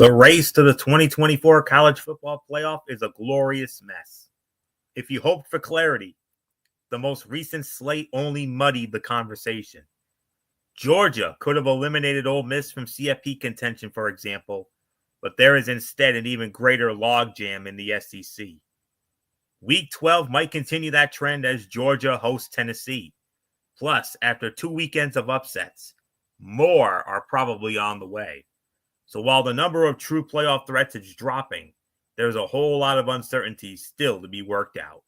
The race to the 2024 college football playoff is a glorious mess. If you hoped for clarity, the most recent slate only muddied the conversation. Georgia could have eliminated Ole Miss from CFP contention, for example, but there is instead an even greater logjam in the SEC. Week 12 might continue that trend as Georgia hosts Tennessee. Plus, after 2 weekends of upsets, more are probably on the way. So while the number of true playoff threats is dropping, there's a whole lot of uncertainty still to be worked out.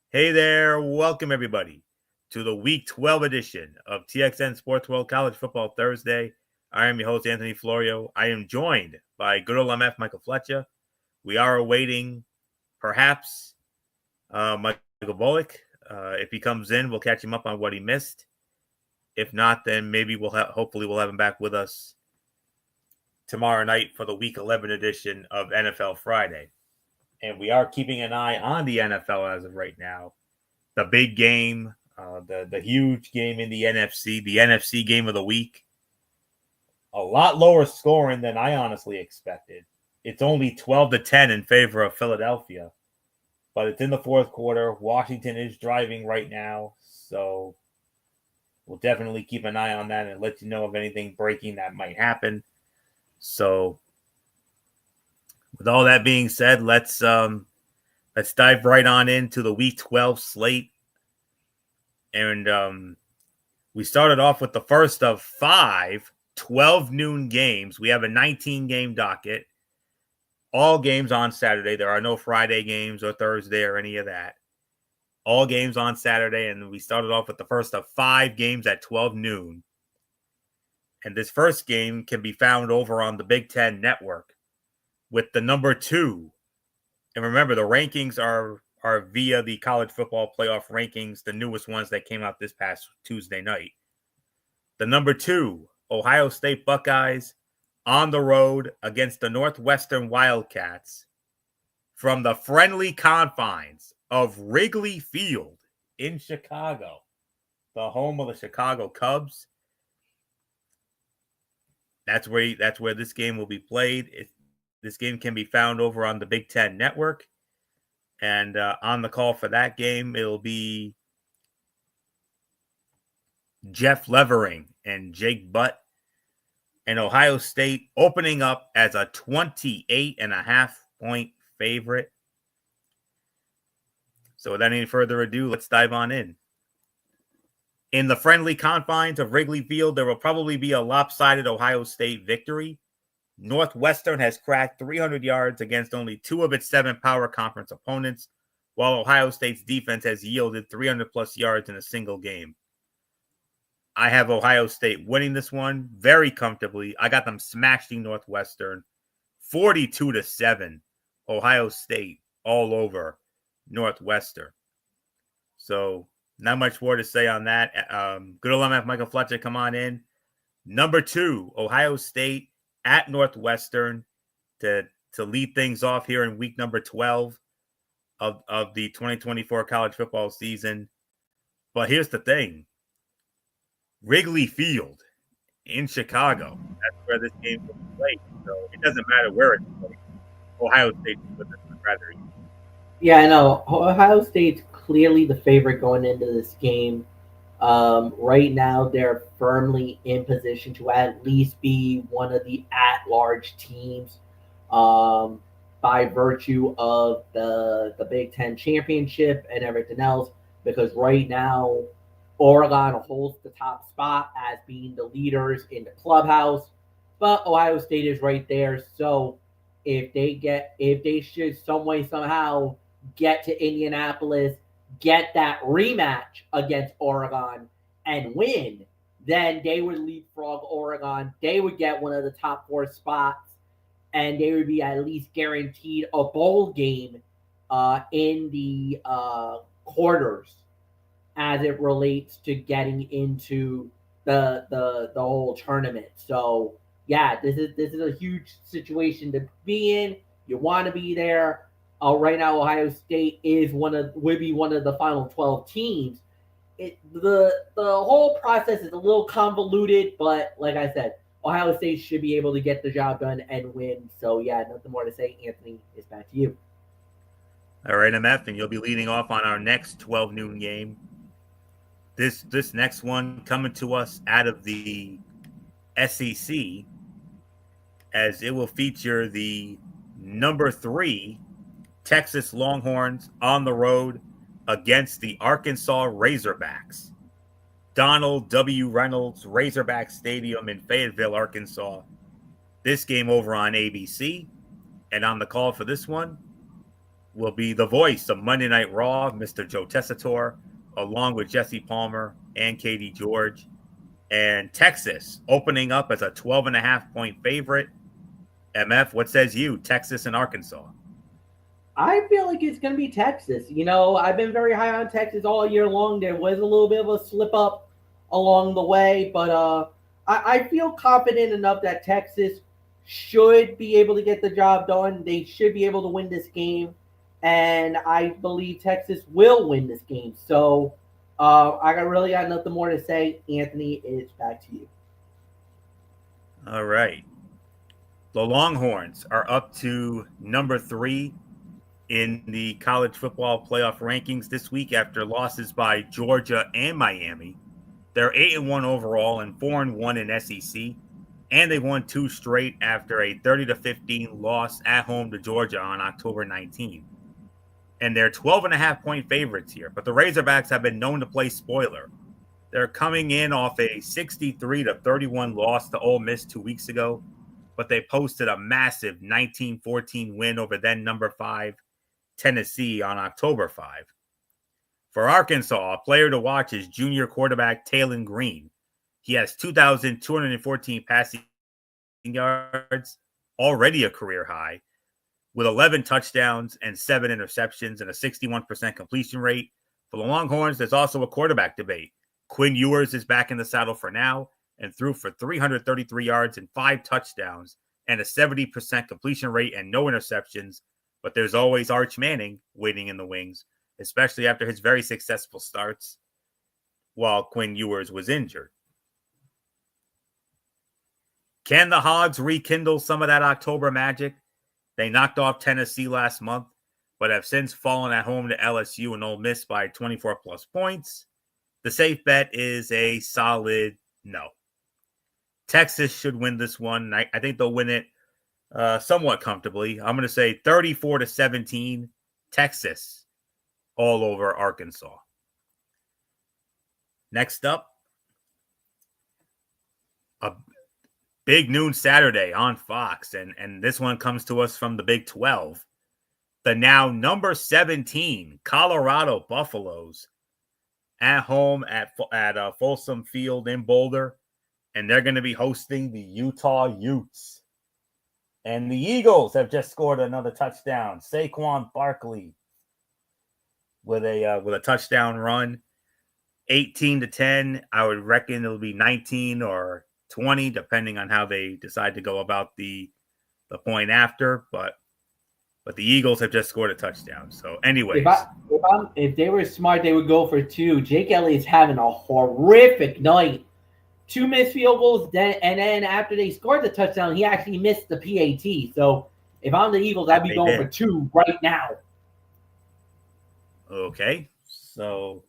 Hey there, welcome everybody to the Week 12 edition of TXN Sports World College Football Thursday. I am your host, Anthony Florio. I am joined by good old MF Michael Fletcher. We are awaiting perhaps Michael Bullock. If he comes in, we'll catch him up on what he missed. If not, then maybe hopefully we'll have him back with us tomorrow night for the Week 11 edition of NFL Friday. And we are keeping an eye on the NFL as of right now. The big game, the huge game in the NFC game of the week. A lot lower scoring than I honestly expected. It's only 12-10 in favor of Philadelphia. But it's in the fourth quarter. Washington is driving right now. So we'll definitely keep an eye on that and let you know of anything breaking that might happen. So with all that being said, let's dive right on into the Week 12 slate. And we started off with the first of 5 12 noon games. We have a 19-game docket. All games on Saturday. There are no Friday games or Thursday or any of that. All games on Saturday. And we started off with the first of 5 games at 12 noon. And this first game can be found over on the Big Ten Network with the number 2. And remember, the rankings are via the college football playoff rankings, the newest ones that came out this past Tuesday night. The number 2, Ohio State Buckeyes on the road against the Northwestern Wildcats from the friendly confines of Wrigley Field in Chicago, the home of the Chicago Cubs. That's where this game will be played. This game can be found over on the Big Ten Network. And on the call for that game, it'll be Jeff Levering and Jake Butt. And Ohio State opening up as a 28.5-point favorite. So without any further ado, let's dive on in. In the friendly confines of Wrigley Field, there will probably be a lopsided Ohio State victory. Northwestern has cracked 300 yards against only 2 of its 7 power conference opponents, while Ohio State's defense has yielded 300-plus yards in a single game. I have Ohio State winning this one very comfortably. I got them smashing Northwestern 42-7. Ohio State all over Northwestern. So not much more to say on that. Good old MF Michael Fletcher, come on in. Number 2, Ohio State at Northwestern to lead things off here in week number 12 of the 2024 college football season. But here's the thing. Wrigley Field in Chicago. That's where this game will be played. So it doesn't matter where it's played. Ohio State would rather. Yeah, I know. Ohio State's clearly the favorite going into this game. Right now, they're firmly in position to at least be one of the at-large teams by virtue of the Big Ten championship and everything else. Because right now, Oregon holds the top spot as being the leaders in the clubhouse, but Ohio State is right there. So if they should some way somehow get to Indianapolis, get that rematch against Oregon and win, then they would leapfrog Oregon. They would get one of the top 4 spots, and they would be at least guaranteed a bowl game in the quarters as it relates to getting into the whole tournament. So yeah, this is a huge situation to be in. You want to be there. Right now, Ohio State would be one of the final 12 teams. The whole process is a little convoluted, but like I said, Ohio State should be able to get the job done and win. So yeah, nothing more to say. Anthony, it's back to you. All right, MF, and you'll be leading off on our next 12 noon game. This next one coming to us out of the SEC, as it will feature the number 3 Texas Longhorns on the road against the Arkansas Razorbacks. Donald W. Reynolds Razorback Stadium in Fayetteville, Arkansas. This game over on ABC. And on the call for this one will be the voice of Monday Night Raw, Mr. Joe Tessitore, along with Jesse Palmer and Katie George. And Texas opening up as a 12.5-point favorite. MF, what says you, Texas and Arkansas? I feel like it's going to be Texas. I've been very high on Texas all year long. There was a little bit of a slip up along the way, but I feel confident enough that Texas should be able to get the job done. They should be able to win this game, and I believe Texas will win this game. So really got nothing more to say. Anthony, it's back to you. All right. The Longhorns are up to number 3 in the college football playoff rankings this week after losses by Georgia and Miami. They're 8-1 overall and 4-1 in SEC, and they won 2 straight after a 30-15 loss at home to Georgia on October 19. And they're 12.5-point favorites here, but the Razorbacks have been known to play spoiler. They're coming in off a 63-31 loss to Ole Miss 2 weeks ago, but they posted a massive 19-14 win over then number 5 Tennessee on October 5. For Arkansas, a player to watch is junior quarterback Talon Green. He has 2,214 passing yards, already a career high, with 11 touchdowns and 7 interceptions and a 61% completion rate. For the Longhorns, there's also a quarterback debate. Quinn Ewers is back in the saddle for now and threw for 333 yards and 5 touchdowns and a 70% completion rate and no interceptions. But there's always Arch Manning waiting in the wings, especially after his very successful starts while Quinn Ewers was injured. Can the Hogs rekindle some of that October magic? They knocked off Tennessee last month, but have since fallen at home to LSU and Ole Miss by 24-plus points. The safe bet is a solid no. Texas should win this one. I think they'll win it somewhat comfortably. I'm going to say 34-17, Texas all over Arkansas. Next up, a big noon Saturday on Fox, and this one comes to us from the Big 12. The now number 17 Colorado Buffaloes at home at Folsom Field in Boulder, and they're going to be hosting the Utah Utes. And the Eagles have just scored another touchdown. Saquon Barkley with a touchdown run, 18-10. I would reckon it'll be 19 or 20, depending on how they decide to go about the point after. But the Eagles have just scored a touchdown. So, anyways, if they were smart, they would go for 2. Jake Elliott's having a horrific night. 2 missed field goals, and then after they scored the touchdown, he actually missed the PAT. So if I'm the Eagles, I'd be going for 2 right now. Okay. So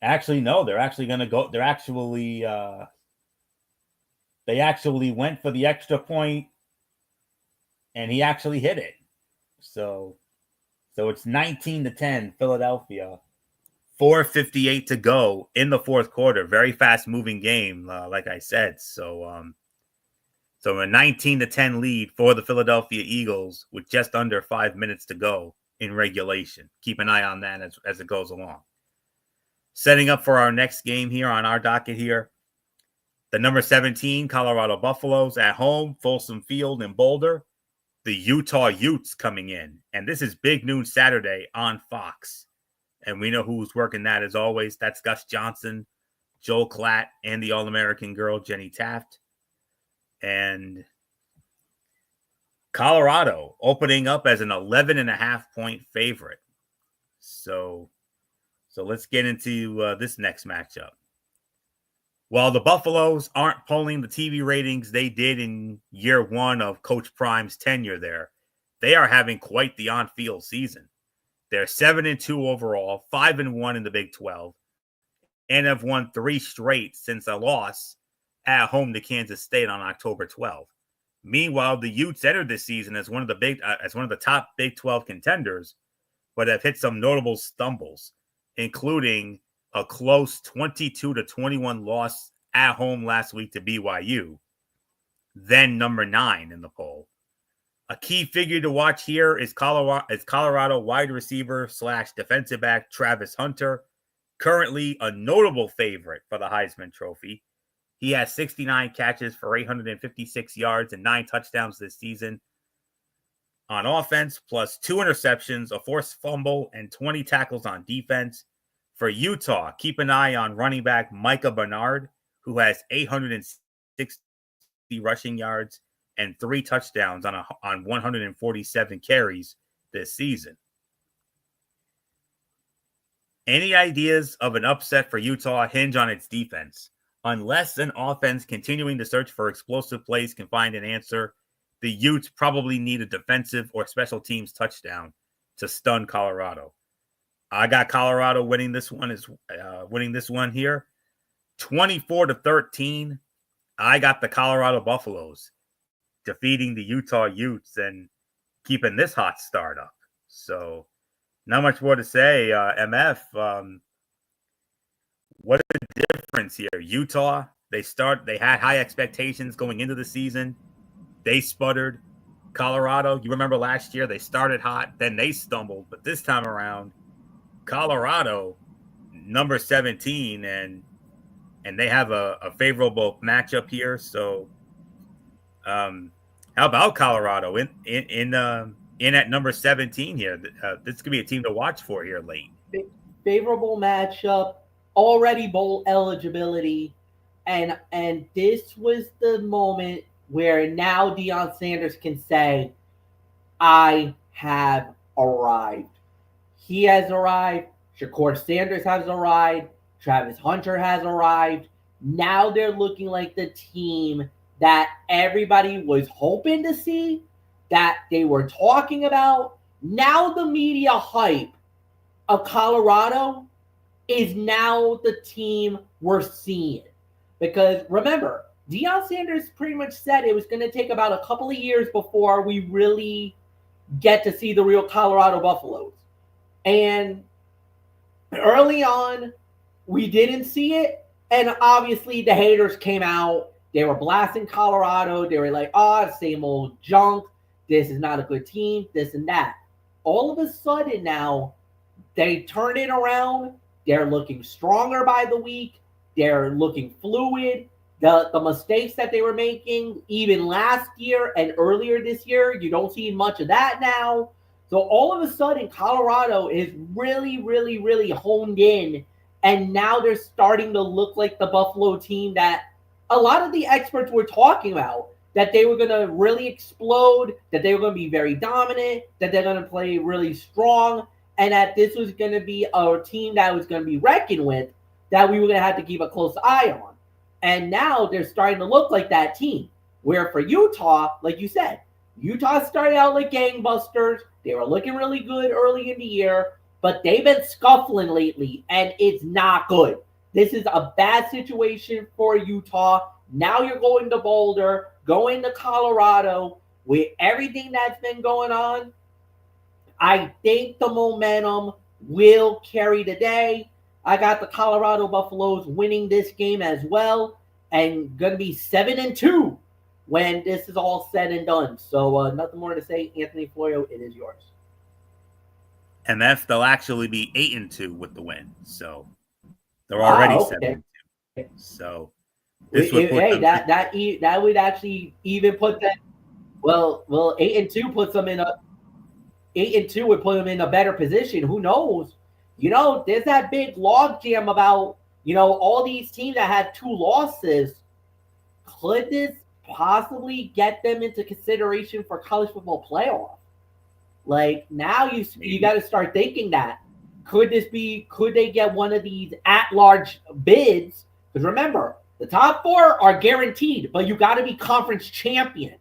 actually, no, they're actually going to go. They're actually they actually went for the extra point, and he actually hit it. So it's 19-10 Philadelphia. 4:58 to go in the fourth quarter. Very fast moving game, like I said. So a 19-10 lead for the Philadelphia Eagles with just under 5 minutes to go in regulation. Keep an eye on that as it goes along. Setting up for our next game here on our docket here, the number 17 Colorado Buffaloes at home, Folsom Field in Boulder. The Utah Utes coming in. And this is big noon Saturday on Fox. And we know who's working that as always. That's Gus Johnson, Joel Klatt, and the All-American girl, Jenny Taft. And Colorado opening up as an 11.5-point favorite. So let's get into this next matchup. While the Buffaloes aren't pulling the TV ratings they did in year one of Coach Prime's tenure there, they are having quite the on-field season. They're 7-2 overall, 5-1 in the Big 12, and have won 3 straight since a loss at home to Kansas State on October 12th. Meanwhile, the Utes entered this season as one of the top Big 12 contenders, but have hit some notable stumbles, including a close 22-21 loss at home last week to BYU, then number 9 in the poll. A key figure to watch here is Colorado wide receiver / defensive back Travis Hunter, currently a notable favorite for the Heisman Trophy. He has 69 catches for 856 yards and 9 touchdowns this season on offense, plus 2 interceptions, a forced fumble, and 20 tackles on defense. For Utah, keep an eye on running back Micah Bernard, who has 860 rushing yards and 3 touchdowns on 147 carries this season. Any ideas of an upset for Utah hinge on its defense. Unless an offense continuing to search for explosive plays can find an answer, the Utes probably need a defensive or special teams touchdown to stun Colorado. I got Colorado winning this one here, 24-13. I got the Colorado Buffaloes defeating the Utah Utes and keeping this hot start up. So, not much more to say. MF, what a difference here. Utah, they had high expectations going into the season. They sputtered. Colorado, you remember last year, they started hot, then they stumbled. But this time around, Colorado, number 17, and they have a favorable matchup here. So, how about Colorado in at number 17 here? This could be a team to watch for here late. Favorable matchup, already bowl eligibility, and this was the moment where now Deion Sanders can say, I have arrived. He has arrived. Shakur Sanders has arrived. Travis Hunter has arrived. Now they're looking like the team that everybody was hoping to see, that they were talking about. Now the media hype of Colorado is now the team we're seeing. Because remember, Deion Sanders pretty much said it was going to take about a couple of years before we really get to see the real Colorado Buffaloes. And early on, we didn't see it. And obviously the haters came out. They were blasting Colorado. They were like, same old junk. This is not a good team, this and that. All of a sudden now, they turn it around. They're looking stronger by the week. They're looking fluid. The mistakes that they were making even last year and earlier this year, you don't see much of that now. So all of a sudden, Colorado is really, really, really honed in. And now they're starting to look like the Buffalo team that a lot of the experts were talking about, that they were going to really explode, that they were going to be very dominant, that they're going to play really strong, and that this was going to be a team that was going to be reckoned with, that we were going to have to keep a close eye on. And now they're starting to look like that team. Where for Utah, like you said, Utah started out like gangbusters. They were looking really good early in the year, but they've been scuffling lately, and it's not good. This is a bad situation for Utah. Now you're going to Boulder, going to Colorado. With everything that's been going on, I think the momentum will carry the day. I got the Colorado Buffaloes winning this game as well, and going to be 7-2 when this is all said and done. So nothing more to say. Anthony Florio, it is yours. MF, they'll actually be 8-2 with the win. So they're already 7-2. So this would put that would actually even put that. Well, 8-2 puts them in a 8-2 would put them in a better position. Who knows? There's that big logjam about all these teams that had 2 losses. Could this possibly get them into consideration for college football playoff? Like now you got to start thinking that. Could they get one of these at-large bids? Because remember, The top four are guaranteed, but you got to be conference champion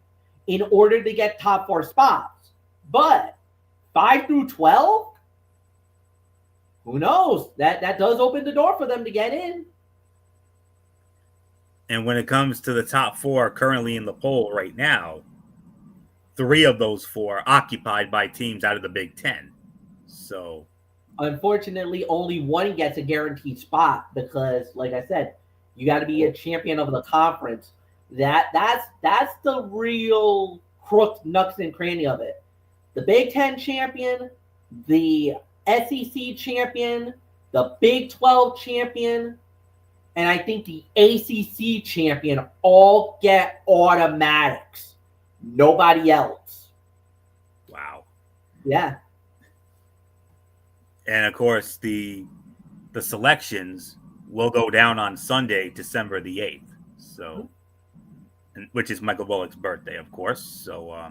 in order to get top four spots. But 5 through 12, who knows? That does open the door for them to get in. And when it comes to the top four currently in the poll right now, 3 of those 4 are occupied by teams out of the Big Ten. So, unfortunately, only one gets a guaranteed spot because, like I said, you got to be a champion of the conference. That's the real crook, nuts, and cranny of it. The Big Ten champion, the SEC champion, the Big 12 champion, and I think the ACC champion all get automatics. Nobody else. Wow. Yeah. And of course, the selections will go down on Sunday, December the 8th. So, which is Michael Bullock's birthday, of course. So,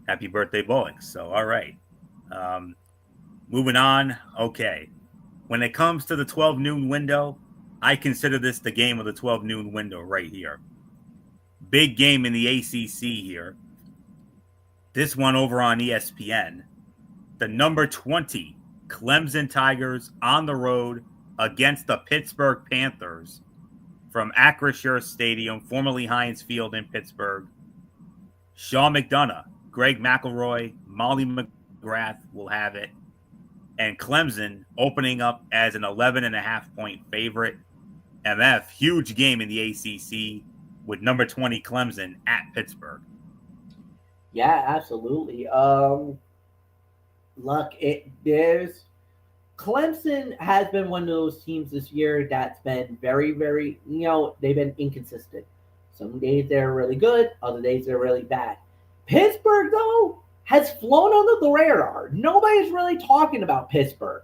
happy birthday, Bullock. So, all right. Moving on. Okay. When it comes to the 12 noon window, I consider this the game of the 12 noon window right here. Big game in the ACC here. This one over on ESPN. The number 20 Clemson Tigers on the road against the Pittsburgh Panthers from Acrisure Stadium, formerly Heinz Field in Pittsburgh. Sean McDonough, Greg McElroy, Molly McGrath will have it. And Clemson opening up as an 11.5-point favorite. MF, huge game in the ACC with number 20 Clemson at Pittsburgh. Yeah, absolutely. Look, there's Clemson has been one of those teams this year that's been very, very, they've been inconsistent. Some days they're really good, other days they're really bad. Pittsburgh, though, has flown under the radar. Nobody's really talking about Pittsburgh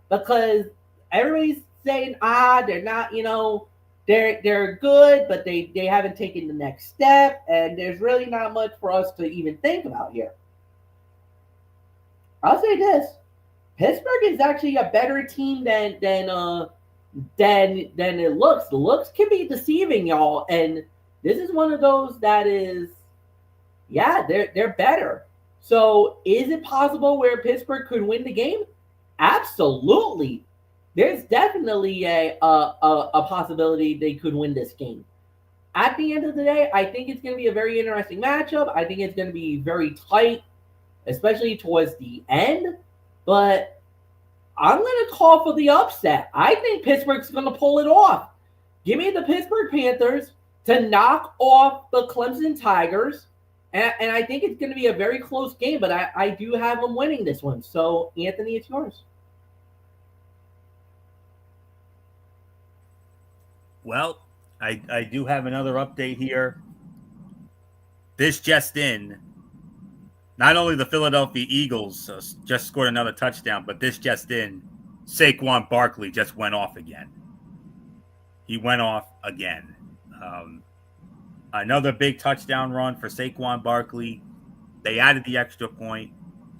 because everybody's saying, they're not, they're good, but they haven't taken the next step, and there's really not much for us to even think about here. I'll say this. Pittsburgh is actually a better team than it looks. The looks can be deceiving, y'all, and this is one of those that is, they're better. So is it possible where Pittsburgh could win the game? Absolutely. There's definitely a possibility they could win this game. At the end of the day, I think it's going to be a very interesting matchup. I think it's going to be very tight, especially towards the end. But I'm going to call for the upset. I think Pittsburgh's going to pull it off. Give me the Pittsburgh Panthers to knock off the Clemson Tigers. And I think it's going to be a very close game, but I do have them winning this one. So, Anthony, it's yours. Well, I do have another update here. This just in. Not only the Philadelphia Eagles just scored another touchdown, but this just in, Saquon Barkley just went off again. He went off again. Another big touchdown run for Saquon Barkley. They added the extra point.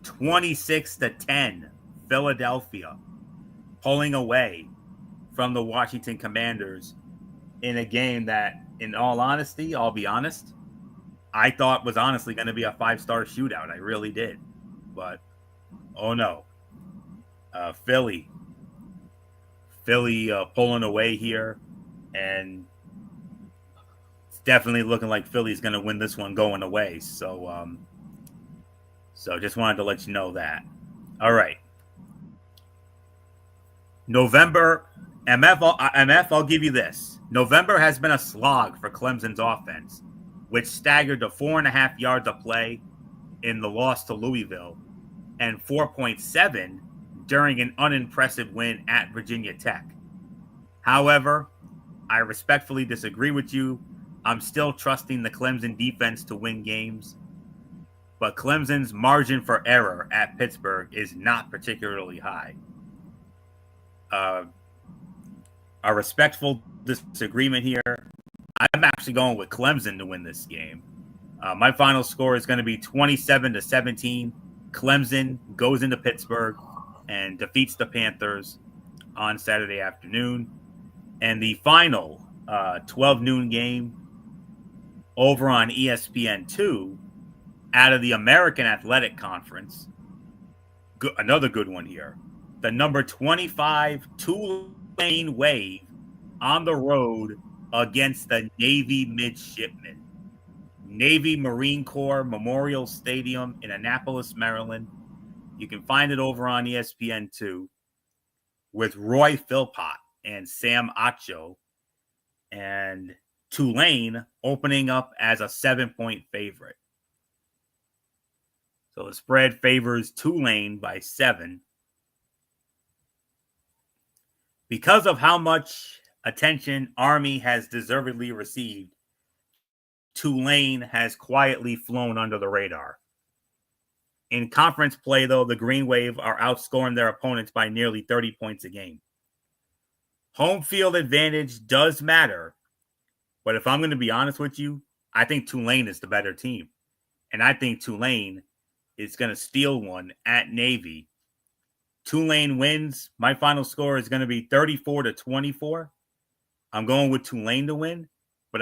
26-10, Philadelphia pulling away from the Washington Commanders in a game that, in all honesty, I'll be honest, I thought was honestly going to be a 5-star shootout. I really did. But, oh no. Philly pulling away here. And it's definitely looking like Philly's going to win this one going away. So just wanted to let you know that. All right. November, MF, I'll give you this. November has been a slog for Clemson's offense, which staggered to 4.5 yards a play in the loss to Louisville and 4.7 during an unimpressive win at Virginia Tech. However, I respectfully disagree with you. I'm still trusting the Clemson defense to win games, but Clemson's margin for error at Pittsburgh is not particularly high. A respectful disagreement here. I'm actually going with Clemson to win this game. My final score is going to be 27-17. Clemson goes into Pittsburgh and defeats the Panthers on Saturday afternoon. And the final 12 noon game over on ESPN2 out of the American Athletic Conference. Another good one here. The number 25 Tulane Wave on the road against the Navy Midshipmen. Navy Marine Corps Memorial Stadium in Annapolis, Maryland. You can find it over on ESPN2 with Roy Philpott and Sam Acho, and Tulane opening up as a 7-point favorite. So the spread favors Tulane by 7. Because of how much attention Army has deservedly received, Tulane has quietly flown under the radar. In conference play, though, the Green Wave are outscoring their opponents by nearly 30 points a game. Home field advantage does matter, but if I'm going to be honest with you, I think Tulane is the better team. And I think Tulane is going to steal one at Navy. Tulane wins. My final score is going to be 34-24. I'm going with Tulane to win, but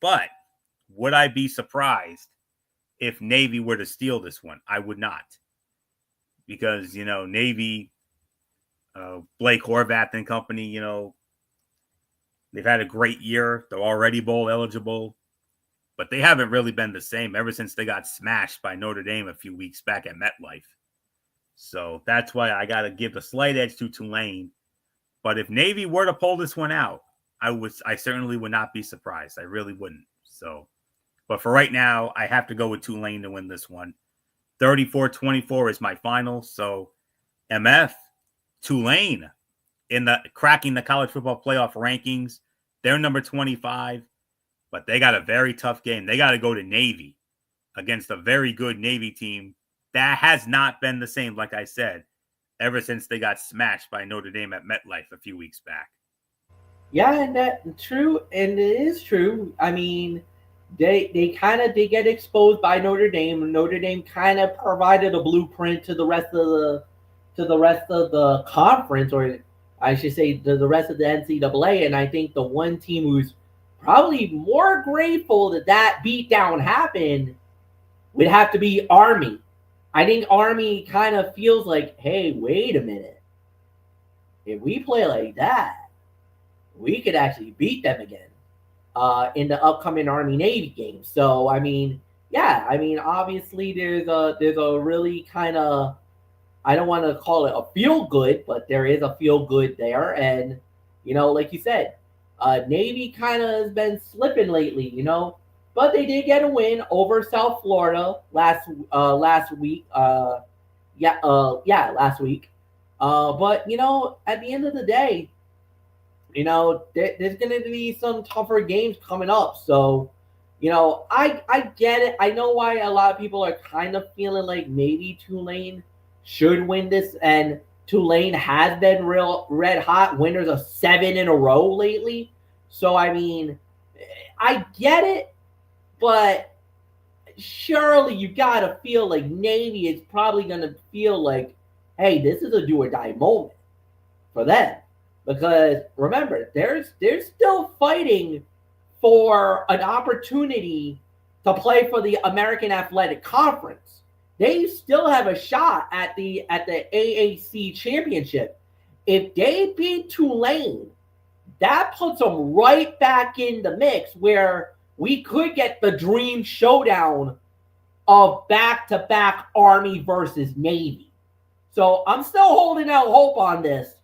but would I be surprised if Navy were to steal this one? I would not. Because, Navy, Blake Horvath and company, they've had a great year. They're already bowl eligible, but they haven't really been the same ever since they got smashed by Notre Dame a few weeks back at MetLife. So that's why I got to give the slight edge to Tulane. But if Navy were to pull this one out, I certainly would not be surprised. I really wouldn't. So, but for right now, I have to go with Tulane to win this one. 34-24 is my final. So, MF, Tulane in the cracking the college football playoff rankings. They're number 25, but they got a very tough game. They got to go to Navy against a very good Navy team that has not been the same, like I said, ever since they got smashed by Notre Dame at MetLife a few weeks back. Yeah, and that true, and it is true. I mean, they get exposed by Notre Dame. Notre Dame kind of provided a blueprint to the rest of the conference, or I should say, the rest of the NCAA. And I think the one team who's probably more grateful that beatdown happened would have to be Army. I think Army kind of feels like, hey, wait a minute. If we play like that, we could actually beat them again in the upcoming Army Navy game. So I mean, yeah, I mean, obviously there's a really kind of, I don't want to call it a feel good, but there is a feel good there. And like you said, Navy kind of has been slipping lately, but they did get a win over South Florida last week. Last week. But at the end of the day, there's going to be some tougher games coming up. So, I get it. I know why a lot of people are kind of feeling like maybe Tulane should win this, and Tulane has been real red hot winners of 7 in a row lately. So, I mean, I get it, but surely you got to feel like Navy is probably going to feel like, hey, this is a do or die moment for them. Because remember, they're still fighting for an opportunity to play for the American Athletic Conference. They still have a shot at the AAC championship. If they beat Tulane, that puts them right back in the mix where we could get the dream showdown of back-to-back Army versus Navy. So I'm still holding out hope on this,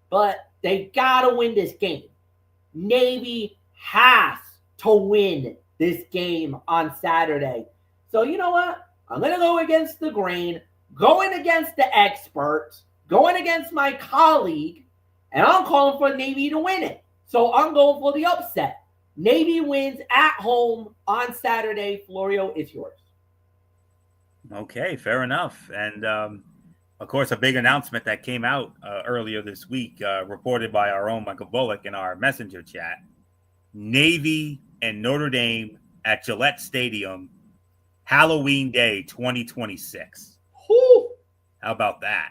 but they gotta win this game. Navy has to win this game on Saturday. So you know what? I'm gonna go against the grain, going against the experts, going against my colleague, and I'm calling for Navy to win it. So I'm going for the upset. Navy wins at home on Saturday. Florio, it's yours. Okay, fair enough. And of course, a big announcement that came out earlier this week, reported by our own Michael Bullock in our messenger chat. Navy and Notre Dame at Gillette Stadium, Halloween Day 2026. Whew. How about that?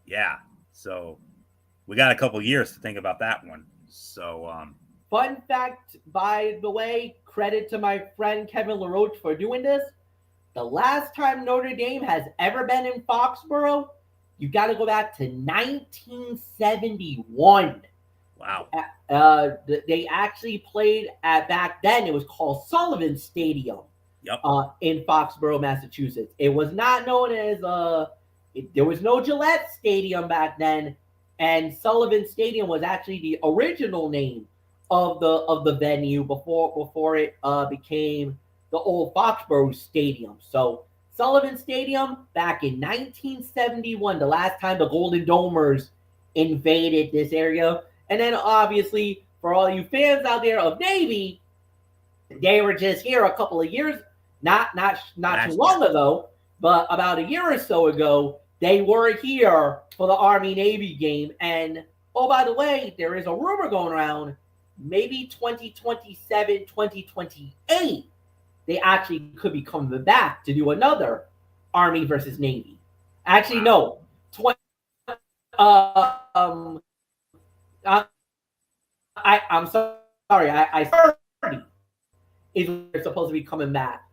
Yeah. So we got a couple years to think about that one. So, Fun fact, by the way, credit to my friend Kevin LaRoche for doing this. The last time Notre Dame has ever been in Foxborough, you got to go back to 1971. wow. They actually played at, back then, it was called Sullivan Stadium. Yep. In Foxborough, Massachusetts. It was not known as there was no Gillette Stadium back then, and Sullivan Stadium was actually the original name of the venue before it became the old Foxborough Stadium. So Sullivan Stadium back in 1971, the last time the Golden Domers invaded this area, and then obviously for all you fans out there of Navy, they were just here a couple of years, not too long ago, but about a year or so ago, they were here for the Army Navy game. And oh, by the way, there is a rumor going around, maybe 2027, 2028, they actually could be coming back to do another Army versus Navy. Actually, no, I'm sorry, I is supposed to be coming back.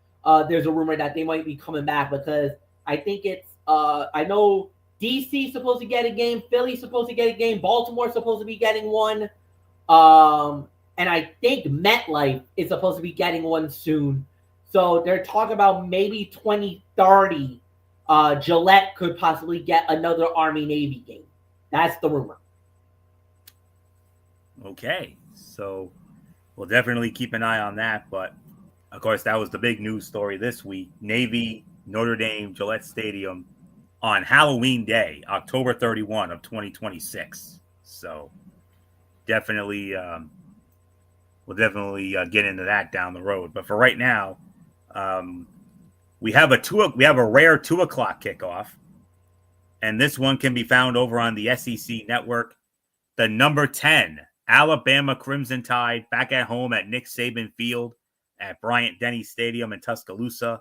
There's a rumor that they might be coming back because I think it's I know DC supposed to get a game, Philly's supposed to get a game, Baltimore's supposed to be getting one, and I think MetLife is supposed to be getting one soon. So they're talking about maybe 2030. Gillette could possibly get another Army Navy game. That's the rumor. Okay, so we'll definitely keep an eye on that. But of course, that was the big news story this week. Navy, Notre Dame, Gillette Stadium on Halloween Day, October 31 of 2026. So definitely, we'll definitely get into that down the road. But for right now, we have a rare 2:00 kickoff, and this one can be found over on the SEC network. The number 10 Alabama Crimson Tide back at home at Nick Saban Field at Bryant-Denny Stadium in Tuscaloosa.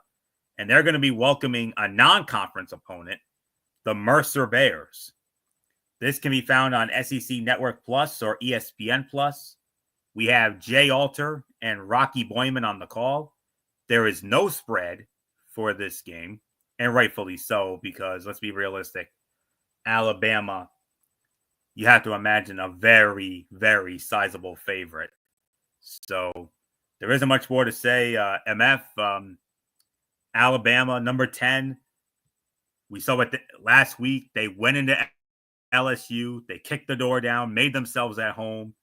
And they're going to be welcoming a non-conference opponent, the Mercer Bears. This can be found on SEC Network Plus or ESPN Plus. We have Jay Alter and Rocky Boyman on the call. There is no spread for this game, and rightfully so, because let's be realistic, Alabama, you have to imagine, a very, very sizable favorite. So there isn't much more to say. MF, Alabama, number 10. We saw it last week. They went into LSU. They kicked the door down, made themselves at home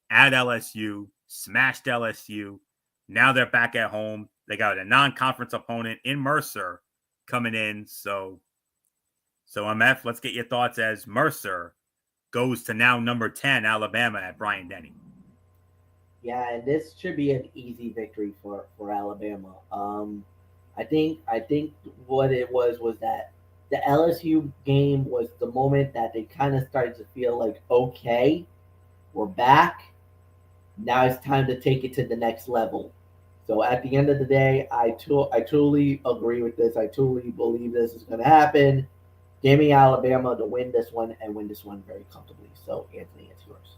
at LSU, smashed LSU. Now they're back at home. They got a non-conference opponent in Mercer coming in. So MF, let's get your thoughts as Mercer goes to now number 10 Alabama at Bryant-Denny. Yeah, and this should be an easy victory for Alabama. I think what it was that the LSU game was the moment that they kind of started to feel like, okay, we're back. Now it's time to take it to the next level. So at the end of the day, I truly agree with this. I truly believe this is going to happen. Give me Alabama to win this one and win this one very comfortably. So, Anthony, it's yours.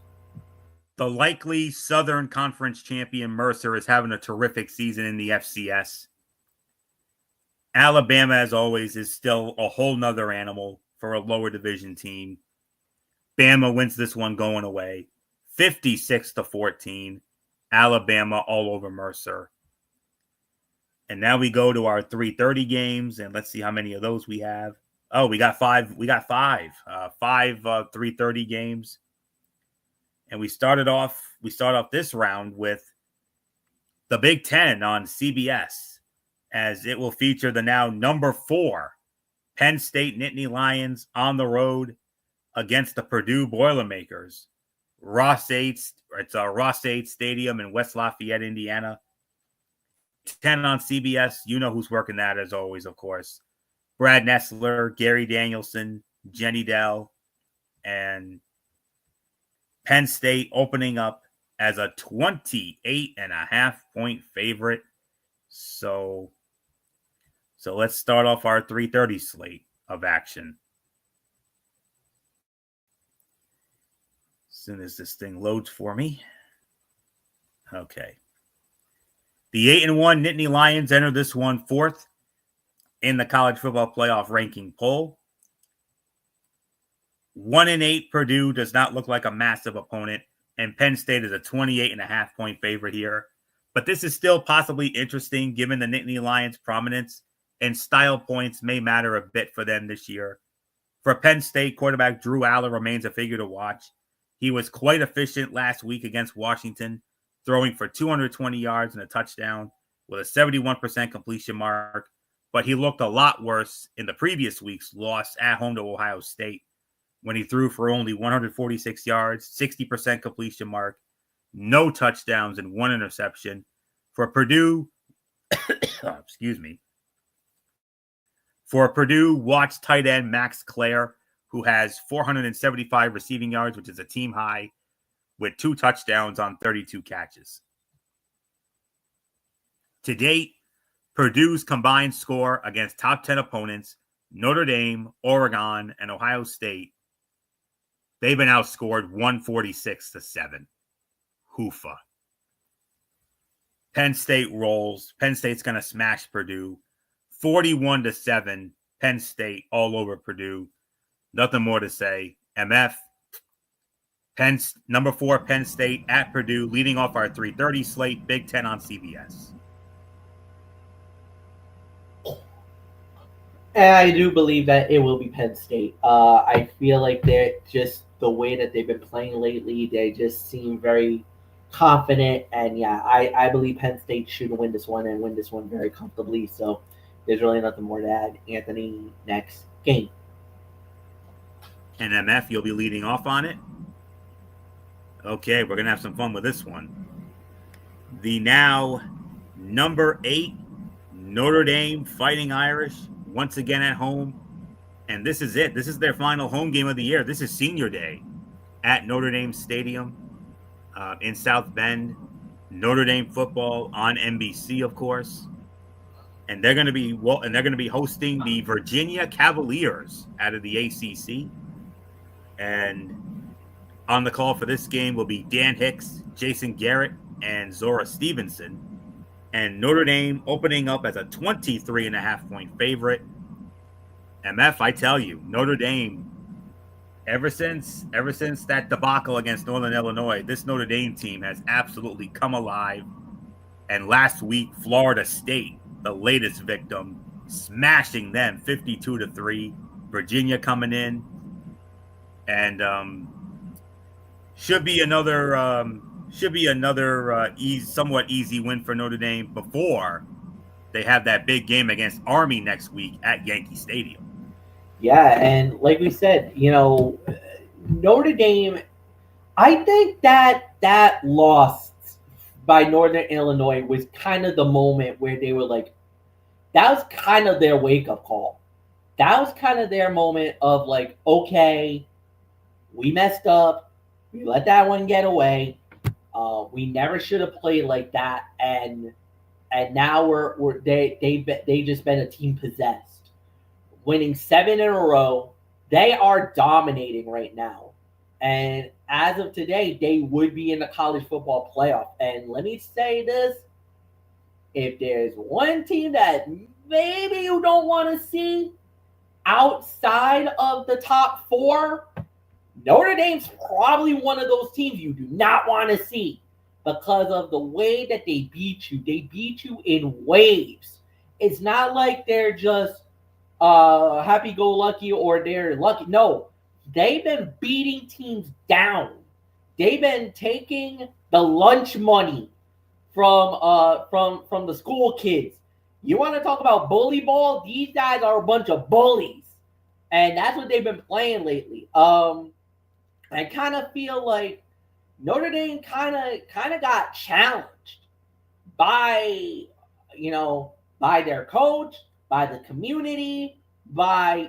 The likely Southern Conference champion Mercer is having a terrific season in the FCS. Alabama, as always, is still a whole nother animal for a lower division team. Bama wins this one going away, 56-14. Alabama all over Mercer. And now we go to our 3:30 games, and let's see how many of those we have. Oh, we got five. We got five 3:30 games. And we start off this round with the Big Ten on CBS, as it will feature the now number 4 Penn State Nittany Lions on the road against the Purdue Boilermakers. It's a Ross-Ade Stadium in West Lafayette, Indiana. 10 on CBS. You know who's working that, as always, of course. Brad Nessler, Gary Danielson, Jenny Dell, and Penn State opening up as a 28.5-point favorite. So let's start off our 3:30 slate of action. soon as this thing loads for me. Okay. The 8-1 Nittany Lions enter this one fourth in the college football playoff ranking poll. 1-8 Purdue does not look like a massive opponent, and Penn State is a 28.5-point favorite here. But this is still possibly interesting given the Nittany Lions' prominence, and style points may matter a bit for them this year. For Penn State, quarterback Drew Allen remains a figure to watch. He was quite efficient last week against Washington, throwing for 220 yards and a touchdown with a 71% completion mark, but he looked a lot worse in the previous week's loss at home to Ohio State when he threw for only 146 yards, 60% completion mark, no touchdowns, and one interception. For Purdue, For Purdue, watch tight end Max Clare, who has 475 receiving yards, which is a team high, with 2 touchdowns on 32 catches. To date, Purdue's combined score against top 10 opponents, Notre Dame, Oregon, and Ohio State, they've been outscored 146-7. Hoofa. Penn State rolls. Penn State's going to smash Purdue. 41-7. Penn State all over Purdue. Nothing more to say. MF. Number 4, Penn State at Purdue, leading off our 3:30 slate. Big Ten on CBS. And I do believe that it will be Penn State. I feel like they're just the way that they've been playing lately. They just seem very confident. And yeah, I believe Penn State should win this one and win this one very comfortably. So there's really nothing more to add. Anthony, next game. And MF, you'll be leading off on it. Okay, we're going to have some fun with this one. The now number 8 Notre Dame Fighting Irish, once again at home. And this is it. This is their final home game of the year. This is Senior Day at Notre Dame Stadium in South Bend. Notre Dame football on NBC, of course. And they're going to be hosting the Virginia Cavaliers out of the ACC. And on the call for this game will be Dan Hicks, Jason Garrett, and Zora Stevenson. And Notre Dame opening up as a 23.5-point favorite. MF, I tell you, Notre Dame, ever since that debacle against Northern Illinois, this Notre Dame team has absolutely come alive. And last week, Florida State, the latest victim, smashing them 52-3. Virginia coming in. And should be another somewhat easy win for Notre Dame before they have that big game against Army next week at Yankee Stadium. Yeah, and like we said, Notre Dame, I think that loss by Northern Illinois was kind of the moment where they were like, that was kind of their wake-up call. That was kind of their moment of like, okay, we messed up. We let that one get away. We never should have played like that, and now they just been a team possessed, winning 7 in a row. They are dominating right now, and as of today, they would be in the college football playoff. And let me say this: if there's one team that maybe you don't want to see outside of the top 4. Notre Dame's probably one of those teams you do not want to see because of the way that they beat you. They beat you in waves. It's not like they're just happy-go-lucky or they're lucky. No, they've been beating teams down. They've been taking the lunch money from the school kids. You want to talk about bully ball? These guys are a bunch of bullies, and that's what they've been playing lately. I kind of feel like Notre Dame kind of got challenged by their coach, by the community, by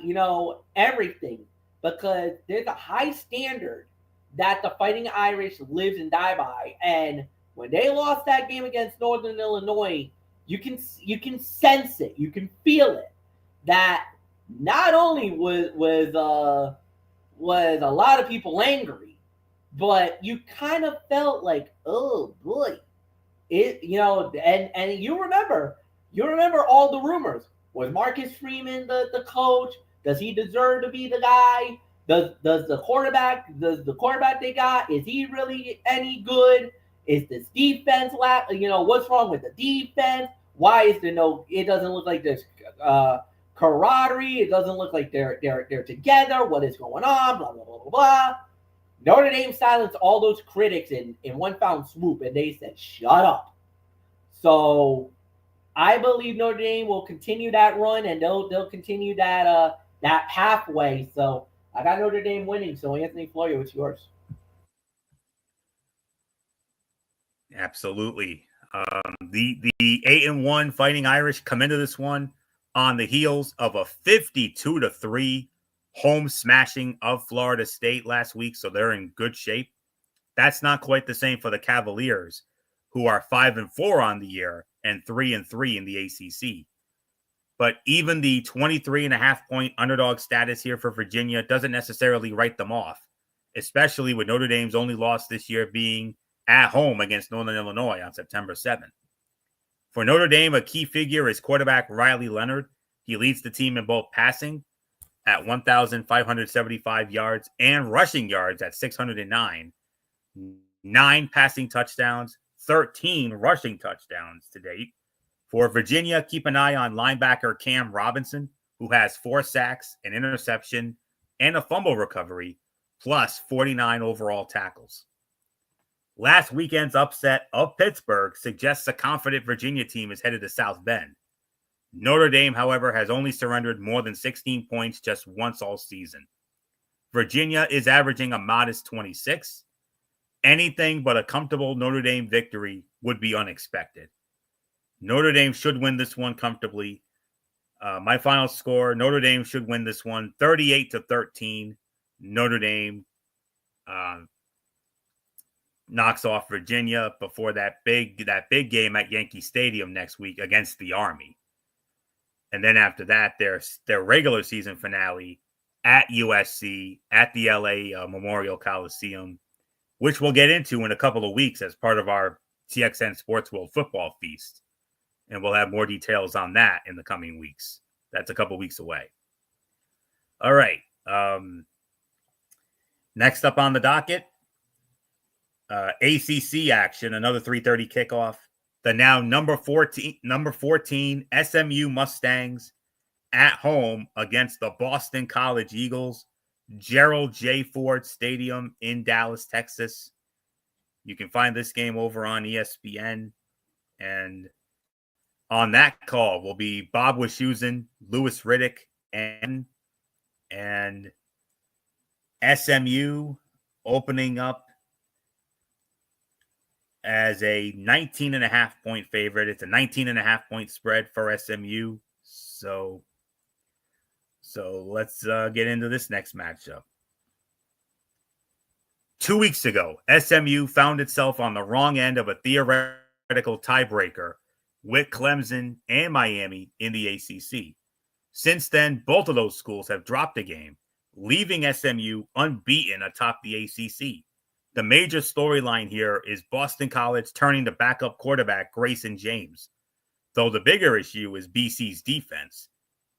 everything, because there's a high standard that the Fighting Irish lives and die by. And when they lost that game against Northern Illinois, you can sense it, you can feel it. That not only was a lot of people angry, but you kind of felt like, oh boy, and you remember all the rumors. Was Marcus Freeman the coach? Does he deserve to be the guy? Does the quarterback they got, is he really any good? Is this defense what's wrong with the defense? Why is there no? It doesn't look like there's camaraderie. It doesn't look like they're together. What is going on? Blah blah blah blah blah. Notre Dame silenced all those critics in one found swoop, and they said, "Shut up." So I believe Notre Dame will continue that run, and they'll continue that pathway. So I got Notre Dame winning. So Anthony Florio, what's yours? Absolutely. The 8-1 Fighting Irish come into this one on the heels of a 52-3 home smashing of Florida State last week, so they're in good shape. That's not quite the same for the Cavaliers, who are 5-4 on the year and 3-3 in the ACC. But even the 23.5-point underdog status here for Virginia doesn't necessarily write them off, especially with Notre Dame's only loss this year being at home against Northern Illinois on September 7th. For Notre Dame, a key figure is quarterback Riley Leonard. He leads the team in both passing at 1,575 yards and rushing yards at 609. 9 passing touchdowns, 13 rushing touchdowns to date. For Virginia, keep an eye on linebacker Cam Robinson, who has 4 sacks, an interception, and a fumble recovery, plus 49 overall tackles. Last weekend's upset of Pittsburgh suggests a confident Virginia team is headed to South Bend. Notre Dame, however, has only surrendered more than 16 points just once all season. Virginia is averaging a modest 26. Anything but a comfortable Notre Dame victory would be unexpected. Notre Dame should win this one comfortably. My final score, Notre Dame should win this one 38-13. Notre Dame knocks off Virginia before that big game at Yankee Stadium next week against the Army. And then after that, their regular season finale at USC, at the LA Memorial Coliseum, which we'll get into in a couple of weeks as part of our TXN Sports World Football Feast. And we'll have more details on that in the coming weeks. That's a couple weeks away. All right. Next up on the docket, ACC action, another 3:30 kickoff. The now number 14 SMU Mustangs at home against the Boston College Eagles, Gerald J. Ford Stadium in Dallas, Texas. You can find this game over on ESPN. And on that call will be Bob Wischusen, Louis Riddick, and SMU opening up as a 19.5-point favorite. It's a 19.5-point spread for SMU. So let's get into this next matchup. 2 weeks ago, SMU found itself on the wrong end of a theoretical tiebreaker with Clemson and Miami in the ACC. Since then, both of those schools have dropped a game, leaving SMU unbeaten atop the ACC. The major storyline here is Boston College turning to backup quarterback Grayson James, though the bigger issue is BC's defense.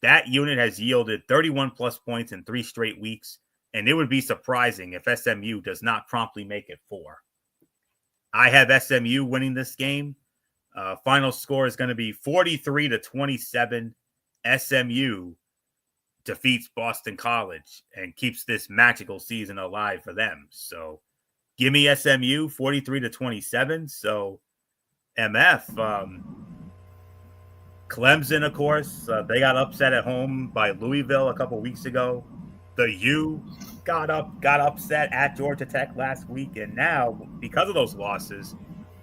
That unit has yielded 31-plus points in 3 straight weeks, and it would be surprising if SMU does not promptly make it 4. I have SMU winning this game. Final score is going to be 43-27. SMU defeats Boston College and keeps this magical season alive for them. So give me SMU 43-27. So MF, Clemson, of course, they got upset at home by Louisville a couple weeks ago. The U got upset at Georgia Tech last week, and now because of those losses,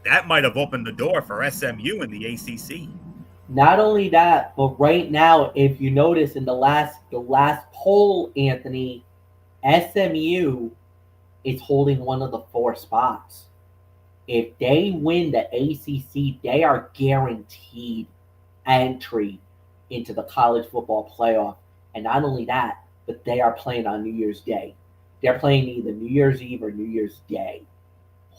that might have opened the door for SMU in the ACC. Not only that, but right now, if you notice in the last poll, Anthony, SMU is holding one of the 4 spots. If they win the ACC, they are guaranteed entry into the college football playoff. And not only that, but they are playing on New Year's Day. They're playing either New Year's Eve or New Year's Day.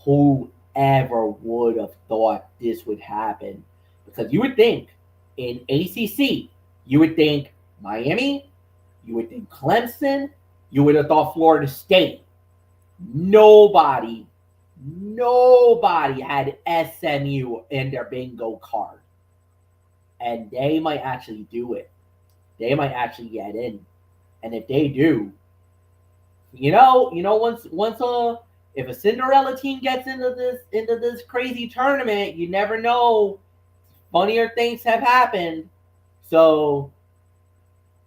Whoever would have thought this would happen? Because you would think in ACC, you would think Miami, you would think Clemson, you would have thought Florida State. Nobody, nobody had SMU in their bingo card. And they might actually do it. They might actually get in. And if they do, once if a Cinderella team gets into this crazy tournament, you never know. Funnier things have happened. So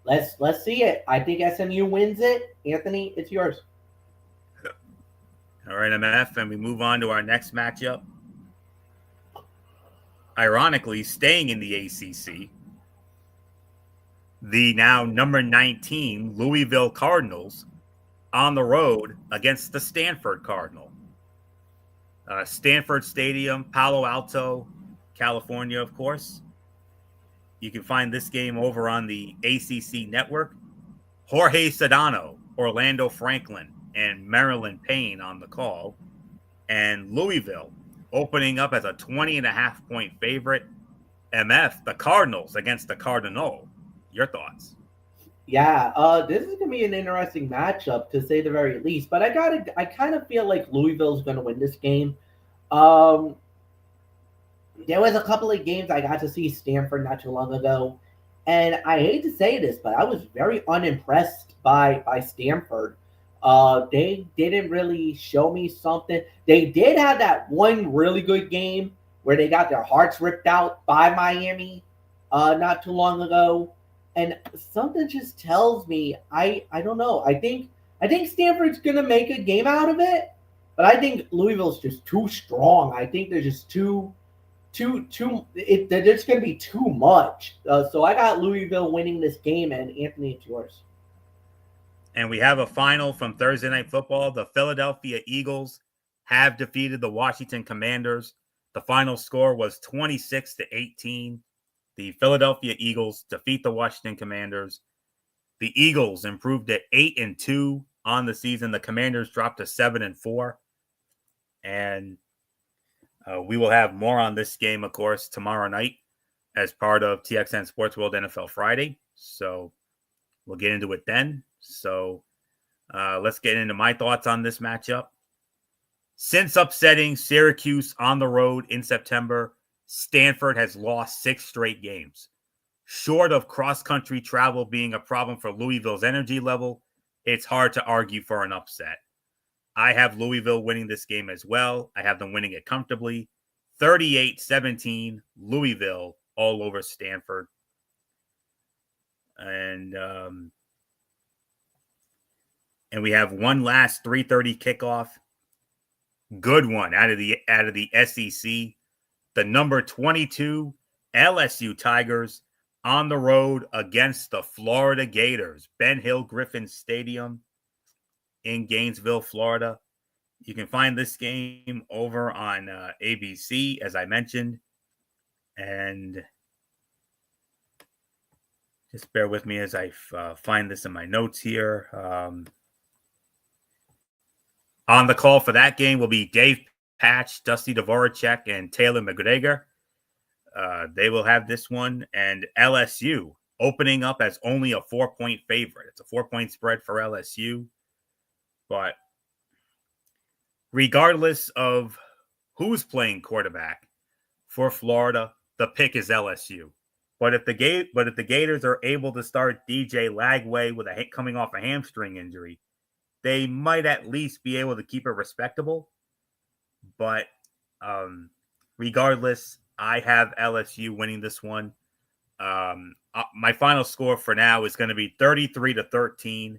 let's see it. I think SMU wins it. Anthony, it's yours. All right, MF, and we move on to our next matchup. Ironically, staying in the ACC, the now number 19 Louisville Cardinals on the road against the Stanford Cardinal. Stanford Stadium, Palo Alto, California, of course. You can find this game over on the ACC network. Jorge Sedano, Orlando Franklin, and Maryland Payne on the call. And Louisville opening up as a 20.5-point favorite. MF, the Cardinals against the Cardinal. Your thoughts? Yeah, this is gonna be an interesting matchup to say the very least. But I kind of feel like Louisville's gonna win this game. Um, there was a couple of games I got to see Stanford not too long ago, and I hate to say this, but I was very unimpressed by Stanford. They didn't really show me something. They did have that one really good game where they got their hearts ripped out by Miami, not too long ago, and something just tells me I don't know. I think Stanford's gonna make a game out of it, but I think Louisville's just too strong. I think they're just there's going to be too much. So I got Louisville winning this game, and Anthony, it's yours. And we have a final from Thursday Night Football. The Philadelphia Eagles have defeated the Washington Commanders. The final score was 26-18. The Philadelphia Eagles defeat the Washington Commanders. The Eagles improved to 8-2 on the season. The Commanders dropped to 7-4. And we will have more on this game, of course, tomorrow night as part of TXN Sports World NFL Friday. So we'll get into it then. So let's get into my thoughts on this matchup. Since upsetting Syracuse on the road in September, Stanford has lost 6 straight games. Short of cross-country travel being a problem for Louisville's energy level, it's hard to argue for an upset. I have Louisville winning this game as well. I have them winning it comfortably. 38-17, Louisville all over Stanford. And we have one last 3:30 kickoff. Good one out of the SEC. The number 22 LSU Tigers on the road against the Florida Gators. Ben Hill Griffin Stadium in Gainesville, Florida. You can find this game over on ABC, as I mentioned. And just bear with me as I find this in my notes here. On the call for that game will be Dave Patch, Dusty Dvoracek, and Taylor McGregor. They will have this one. And LSU opening up as only a 4-point favorite. It's a 4-point spread for LSU. But regardless of who's playing quarterback for Florida, the pick is LSU. But if the Gators are able to start DJ Lagway with coming off a hamstring injury, they might at least be able to keep it respectable. But regardless, I have LSU winning this one. My final score for now is going to be 33-13.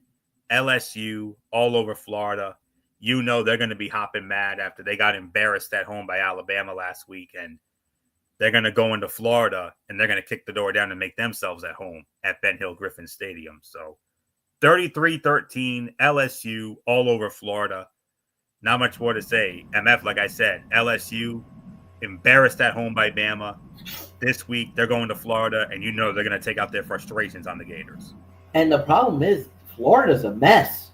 LSU all over Florida. You know they're going to be hopping mad after they got embarrassed at home by Alabama last week, and they're going to go into Florida and they're going to kick the door down and make themselves at home at Ben Hill Griffin Stadium. So 33-13, LSU all over Florida. Not much more to say. MF, like I said, LSU embarrassed at home by Bama. This week they're going to Florida, and you know they're going to take out their frustrations on the Gators. And the problem is Florida's a mess.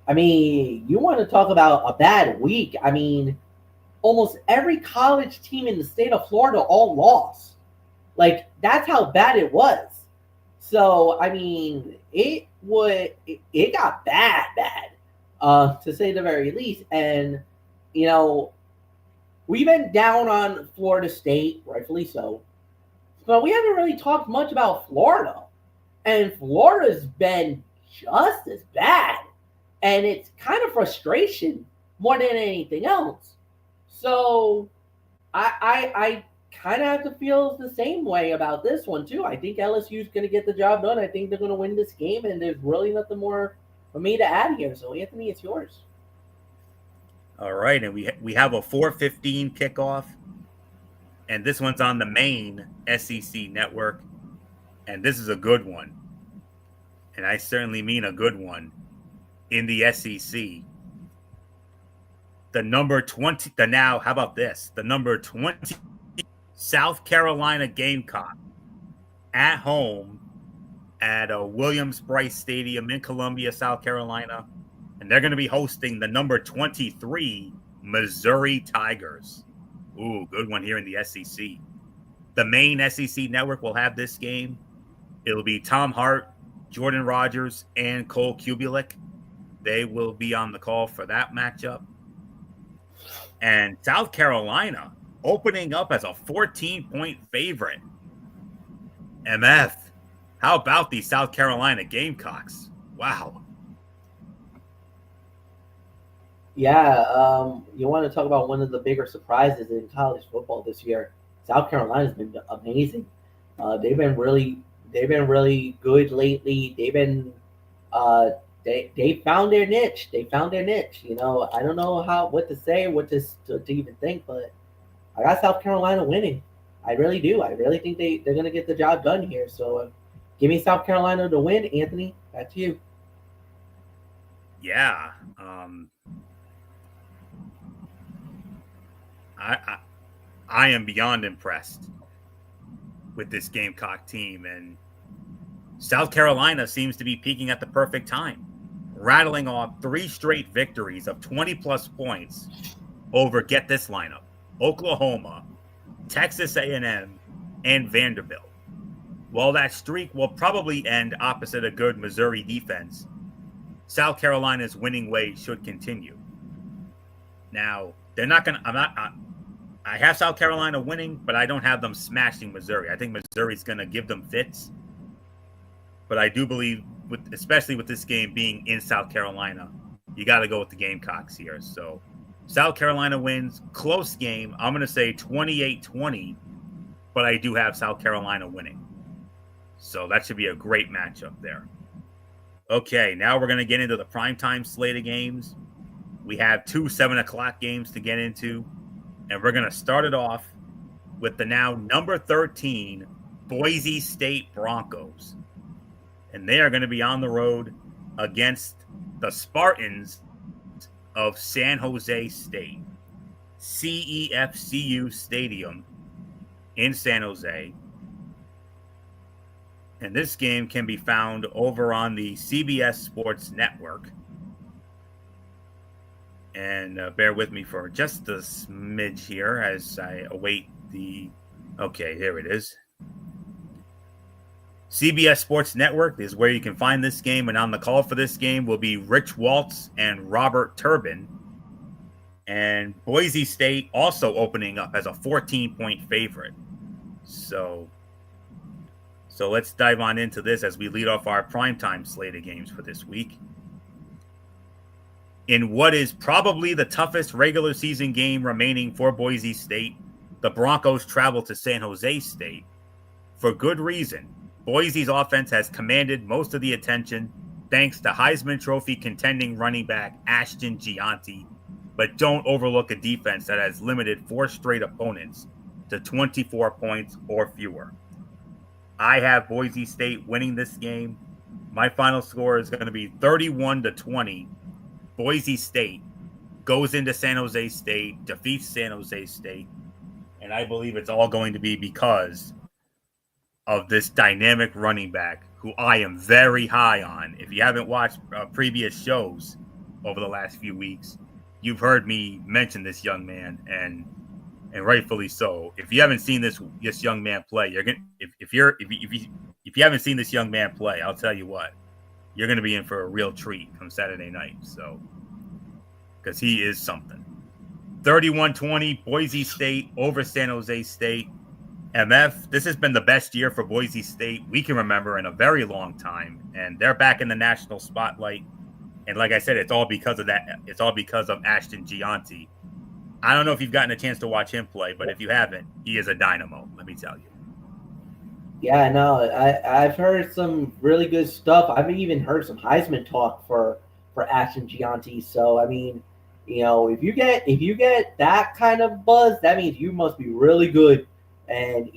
I mean, you want to talk about a bad week. I mean, almost every college team in the state of Florida all lost. Like, that's how bad it was. So, I mean, it got bad, to say the very least. And, you know, we've been down on Florida State, rightfully so, but we haven't really talked much about Florida. And Florida's been just as bad. And it's kind of frustration more than anything else. So I kind of have to feel the same way about this one too. I think LSU's going to get the job done. I think they're going to win this game, and there's really nothing more for me to add here. So Anthony, it's yours. All right, and we have a 4:15 kickoff, and this one's on the main SEC network, and this is a good one, and I certainly mean a good one in the SEC. The number 20, the now, how about this? The number 20 South Carolina Gamecock at home at Williams-Brice Stadium in Columbia, South Carolina. And they're going to be hosting the number 23 Missouri Tigers. Ooh, good one here in the SEC. The main SEC network will have this game. It'll be Tom Hart, Jordan Rogers, and Cole Kubelik. They will be on the call for that matchup. And South Carolina opening up as a 14-point favorite. MF, how about these South Carolina Gamecocks? Wow. Yeah, you want to talk about one of the bigger surprises in college football this year? South Carolina's been amazing. They've been really good lately. Uh, they found their niche. They found their niche. You know, I don't know what to say, to even think, but I got South Carolina winning. I really do. I really think they're gonna get the job done here. So, give me South Carolina to win, Anthony. Back to you. Yeah. I am beyond impressed with this Gamecock team, and South Carolina seems to be peaking at the perfect time, rattling off 3 straight victories of 20-plus points over, get this lineup, Oklahoma, Texas A&M, and Vanderbilt. While that streak will probably end opposite a good Missouri defense, South Carolina's winning way should continue. Now, they're not going to, I have South Carolina winning, but I don't have them smashing Missouri. I think Missouri's going to give them fits. But I do believe, especially with this game being in South Carolina, you got to go with the Gamecocks here. So South Carolina wins. Close game. I'm going to say 28-20, but I do have South Carolina winning. So that should be a great matchup there. Okay, now we're going to get into the primetime slate of games. We have 2 7 o'clock games to get into. And we're going to start it off with the now number 13 Boise State Broncos. And they are going to be on the road against the Spartans of San Jose State, CEFCU Stadium in San Jose. And this game can be found over on the CBS Sports Network. And bear with me for just a smidge here as I await the... Okay, here it is. CBS Sports Network is where you can find this game, and on the call for this game will be Rich Waltz and Robert Turbin. And Boise State also opening up as a 14-point favorite. So let's dive on into this as we lead off our primetime slate of games for this week. In what is probably the toughest regular season game remaining for Boise State, the Broncos travel to San Jose State. For good reason. Boise's offense has commanded most of the attention thanks to Heisman Trophy contending running back Ashton Gianti, but don't overlook a defense that has limited 4 straight opponents to 24 points or fewer. I have Boise State winning this game. My final score is going to be 31-20. Boise State goes into San Jose State, defeats San Jose State, and I believe it's all going to be because of this dynamic running back who I am very high on. If you haven't watched previous shows, over the last few weeks. You've heard me mention this young man, and rightfully so. If you haven't seen this young man play, you're gonna if you haven't seen this young man play, I'll tell you what, you're gonna be in for a real treat come Saturday night. So, because he is something. 31-20, Boise State over San Jose State. MF, this has been the best year for Boise State we can remember in a very long time, and they're back in the national spotlight. And like I said, it's all because of that. It's all because of Ashton Gianti. I don't know if you've gotten a chance to watch him play, but if you haven't, he is a dynamo. Let me tell you. Yeah, no, I've heard some really good stuff. I've even heard some Heisman talk for Ashton Gianti. So I mean, if you get that kind of buzz, that means you must be really good, and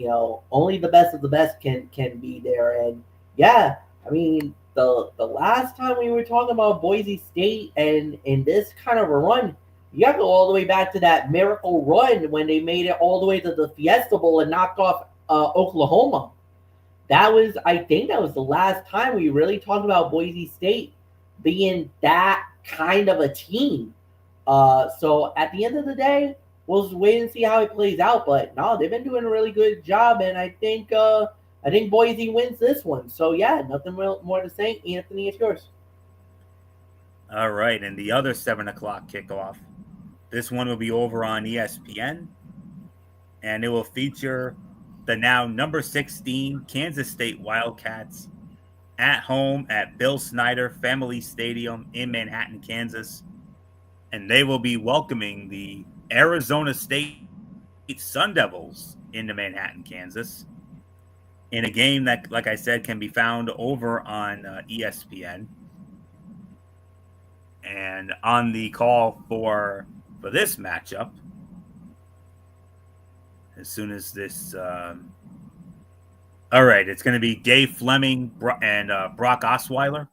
only the best of the best can be there. And yeah, I mean the last time we were talking about Boise State and in this kind of a run, you have to go all the way back to that miracle run when they made it all the way to the Fiesta Bowl and knocked off Oklahoma. I think that was the last time we really talked about Boise State being that kind of a team. So at the end of the day, we'll just wait and see how it plays out. But no, they've been doing a really good job, and I think Boise wins this one. So yeah, nothing more to say. Anthony, it's yours. All right, and the other 7 o'clock kickoff. This one will be over on ESPN, and it will feature the now number 16 Kansas State Wildcats at home at Bill Snyder Family Stadium in Manhattan, Kansas. And they will be welcoming the Arizona State Sun Devils into Manhattan, Kansas, in a game that, like I said, can be found over on ESPN. And on the call for this matchup, as soon as this, all right, it's going to be Dave Fleming and Brock Osweiler,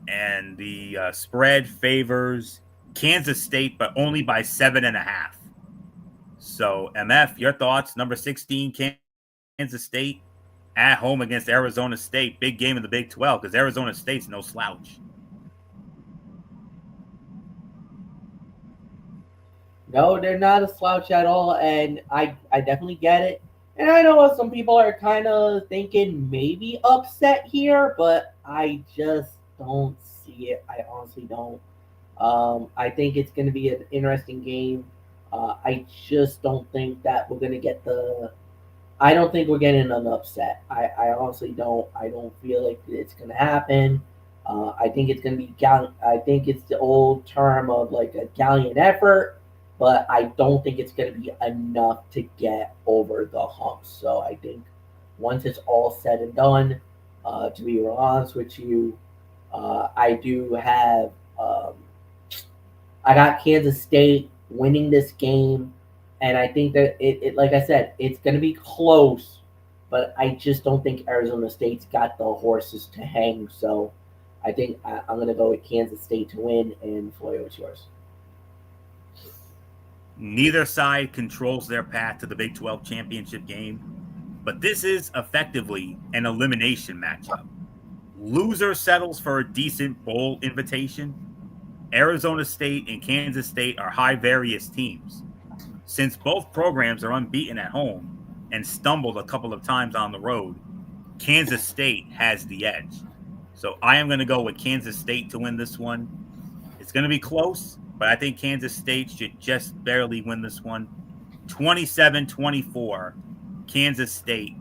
and the spread favors Kansas State, but only by 7.5. So, MF, your thoughts? Number 16, Kansas State at home against Arizona State. Big game in the Big 12 because Arizona State's no slouch. No, they're not a slouch at all, and I definitely get it. And I know some people are kind of thinking maybe upset here, but I just don't see it. I honestly don't. I think it's going to be an interesting game. I just don't think that we're going to get the I don't think we're getting an upset. I honestly don't. I don't feel like it's going to happen. I think it's going to be I think it's the old term of like a gallant effort, but I don't think it's going to be enough to get over the hump. So I think once it's all said and done, to be real honest with you, I do have I got Kansas State winning this game, and I think that like I said, it's going to be close, but I just don't think Arizona State's got the horses to hang. So I think I'm going to go with Kansas State to win, and Floyo, it's yours. Neither side controls their path to the Big 12 championship game, but this is effectively an elimination matchup. Loser settles for a decent bowl invitation. Arizona State and Kansas State are high various teams. Since both programs are unbeaten at home and stumbled a couple of times on the road, Kansas State has the edge. So I am going to go with Kansas State to win this one. It's going to be close, but I think Kansas State should just barely win this one. 27-24, Kansas State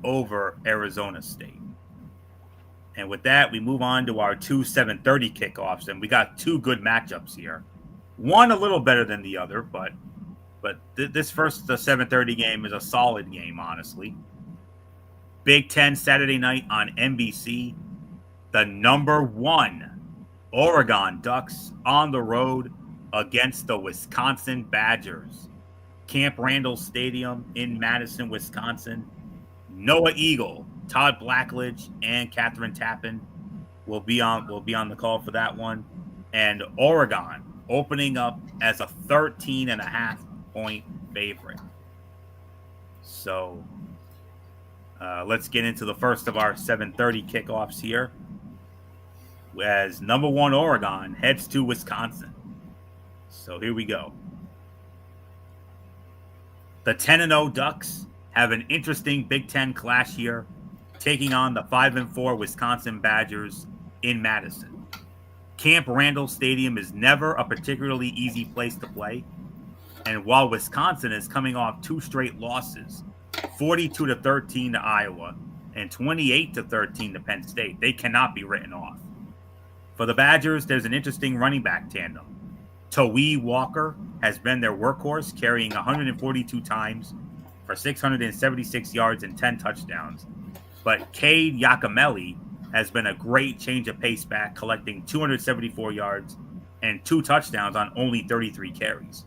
over Arizona State. And with that, we move on to our two 7:30 kickoffs, and we got two good matchups here. One a little better than the other, but this first the 7:30 game is a solid game, honestly. Big Ten Saturday night on NBC. The number one Oregon Ducks on the road against the Wisconsin Badgers. Camp Randall Stadium in Madison, Wisconsin. Noah Eagle, Todd Blackledge, and Catherine Tappan will be on the call for that one. And Oregon opening up as a 13.5 point favorite. So let's get into the first of our 7:30 kickoffs here. as number 1 Oregon heads to Wisconsin. So here we go. The 10-0 Ducks have an interesting Big Ten clash here, taking on the 5-4 Wisconsin Badgers in Madison. Camp Randall Stadium is never a particularly easy place to play, and while Wisconsin is coming off 2 straight losses, 42-13 to Iowa and 28-13 to Penn State, they cannot be written off. For the Badgers, there's an interesting running back tandem. Tawee Walker has been their workhorse, carrying 142 times for 676 yards and 10 touchdowns. But Cade Yakameli has been a great change of pace back, collecting 274 yards and 2 touchdowns on only 33 carries.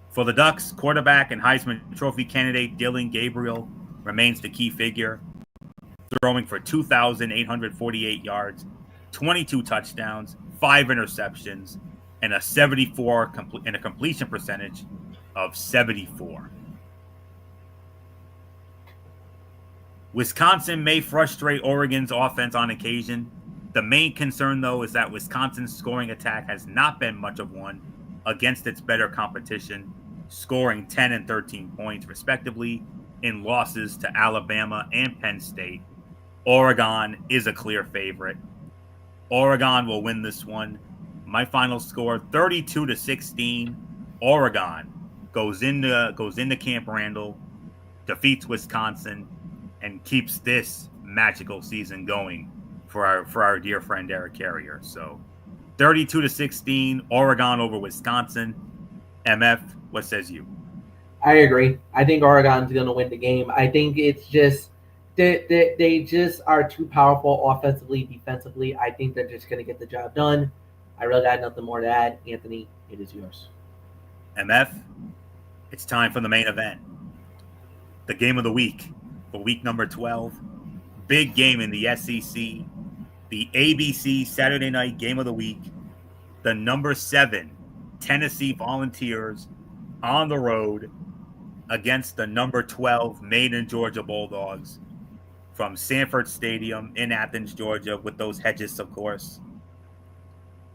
For the Ducks, quarterback and Heisman Trophy candidate Dylan Gabriel remains the key figure, throwing for 2,848 yards, 22 touchdowns, 5 interceptions, and a 74 and a completion percentage of 74. Wisconsin may frustrate Oregon's offense on occasion. The main concern, though, is that Wisconsin's scoring attack has not been much of one against its better competition, scoring 10 and 13 points, respectively, in losses to Alabama and Penn State. Oregon is a clear favorite. Oregon will win this one. My final score, 32-16. Oregon goes into Camp Randall, defeats Wisconsin, and keeps this magical season going for our dear friend Eric Carrier. So 32-16, Oregon over Wisconsin. MF, what says you? I agree. I think Oregon's going to win the game. I think it's just they just are too powerful offensively, defensively. I think they're just going to get the job done. I really got nothing more to add. Anthony, it is yours. MF, it's time for the main event. The game of the week for week number 12. Big game in the SEC. The ABC Saturday night game of the week. The number 7 Tennessee Volunteers on the road against the number 12 Maine and Georgia Bulldogs from Sanford Stadium in Athens, Georgia, with those hedges, of course.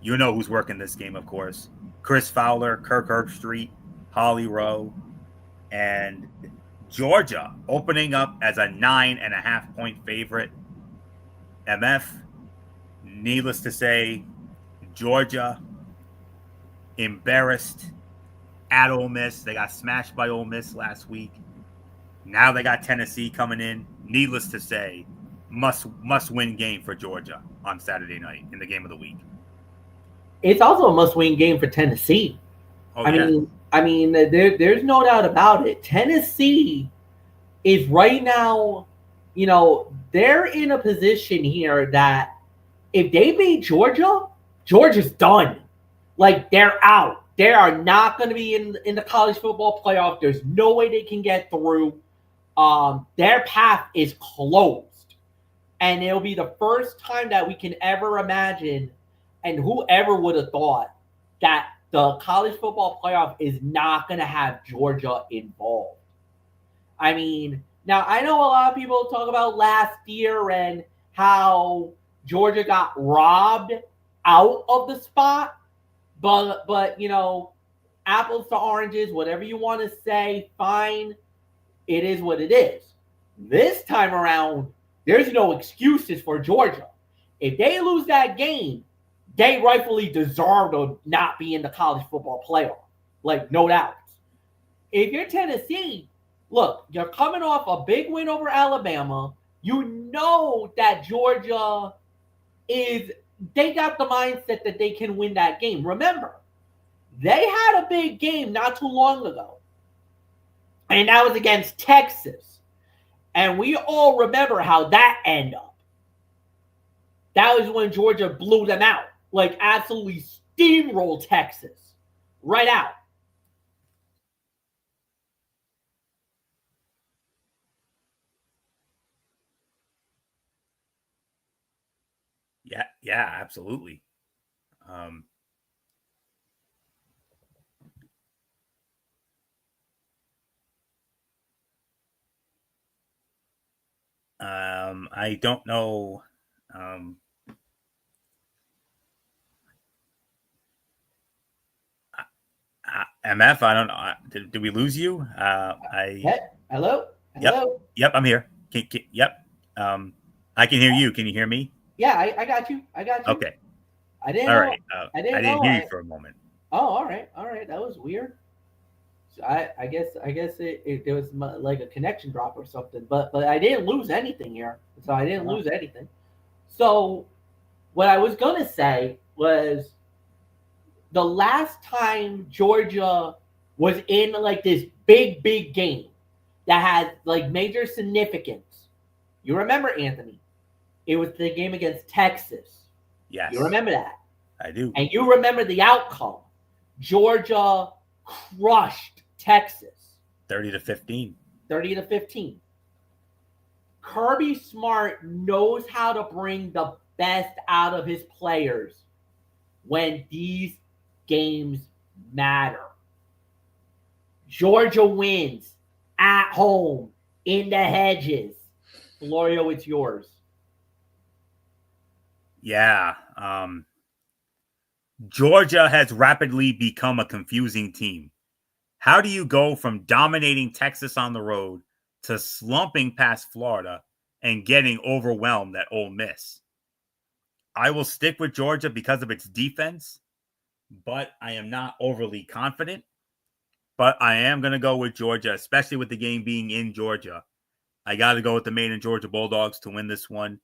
You know who's working this game, of course. Chris Fowler, Kirk Herbstreit, Holly Rowe, and Georgia opening up as a 9.5-point favorite. MF, needless to say, Georgia embarrassed at Ole Miss. They got smashed by Ole Miss last week. Now they got Tennessee coming in. Needless to say, must win game for Georgia on Saturday night in the game of the week. It's also a must win game for Tennessee. Oh, yeah. I mean, there's no doubt about it. Tennessee is right now, they're in a position here that if they beat Georgia, Georgia's done. Like, they're out. They are not going to be in the college football playoff. There's no way they can get through. Their path is closed. And it'll be the first time that we can ever imagine, and whoever would have thought, that the college football playoff is not going to have Georgia involved. I mean, now I know a lot of people talk about last year and how Georgia got robbed out of the spot, but apples to oranges, whatever you want to say, fine. It is what it is. This time around, there's no excuses for Georgia. If they lose that game, they rightfully deserve to not be in the college football playoff. Like, no doubt. If you're Tennessee, look, you're coming off a big win over Alabama. You know that Georgia they got the mindset that they can win that game. Remember, they had a big game not too long ago. And that was against Texas. And we all remember how that ended up. That was when Georgia blew them out. Like, absolutely steamrolled Texas. Right out. Yeah, absolutely. I don't know. MF, I don't know. Did we lose you? Hey, hello, Yep, hello. yep, I'm here. Yep. Um, I can hear you. Can you hear me? Yeah, I got you. I got you. Okay. I didn't All know. right. I I didn't didn't know. hear you for a moment. Oh, all right, all right. That was weird. So I guess it there was like a connection drop or something. But I didn't lose anything here. So I didn't Oh. lose anything. So what I was gonna say was the last time Georgia was in like this big game that had like major significance. You remember, Anthony? It was the game against Texas. You Yes, remember that? I do. And you remember the outcome. Georgia crushed Texas 30-15. 30-15. Kirby Smart knows how to bring the best out of his players when these games matter. Georgia wins at home in the hedges. Florio, it's yours. Yeah. Georgia has rapidly become a confusing team. How do you go from dominating Texas on the road to slumping past Florida and getting overwhelmed at Ole Miss? I will stick with Georgia because of its defense, but I am not overly confident. But I am going to go with Georgia, especially with the game being in Georgia. I got to go with the main and Georgia Bulldogs to win this one.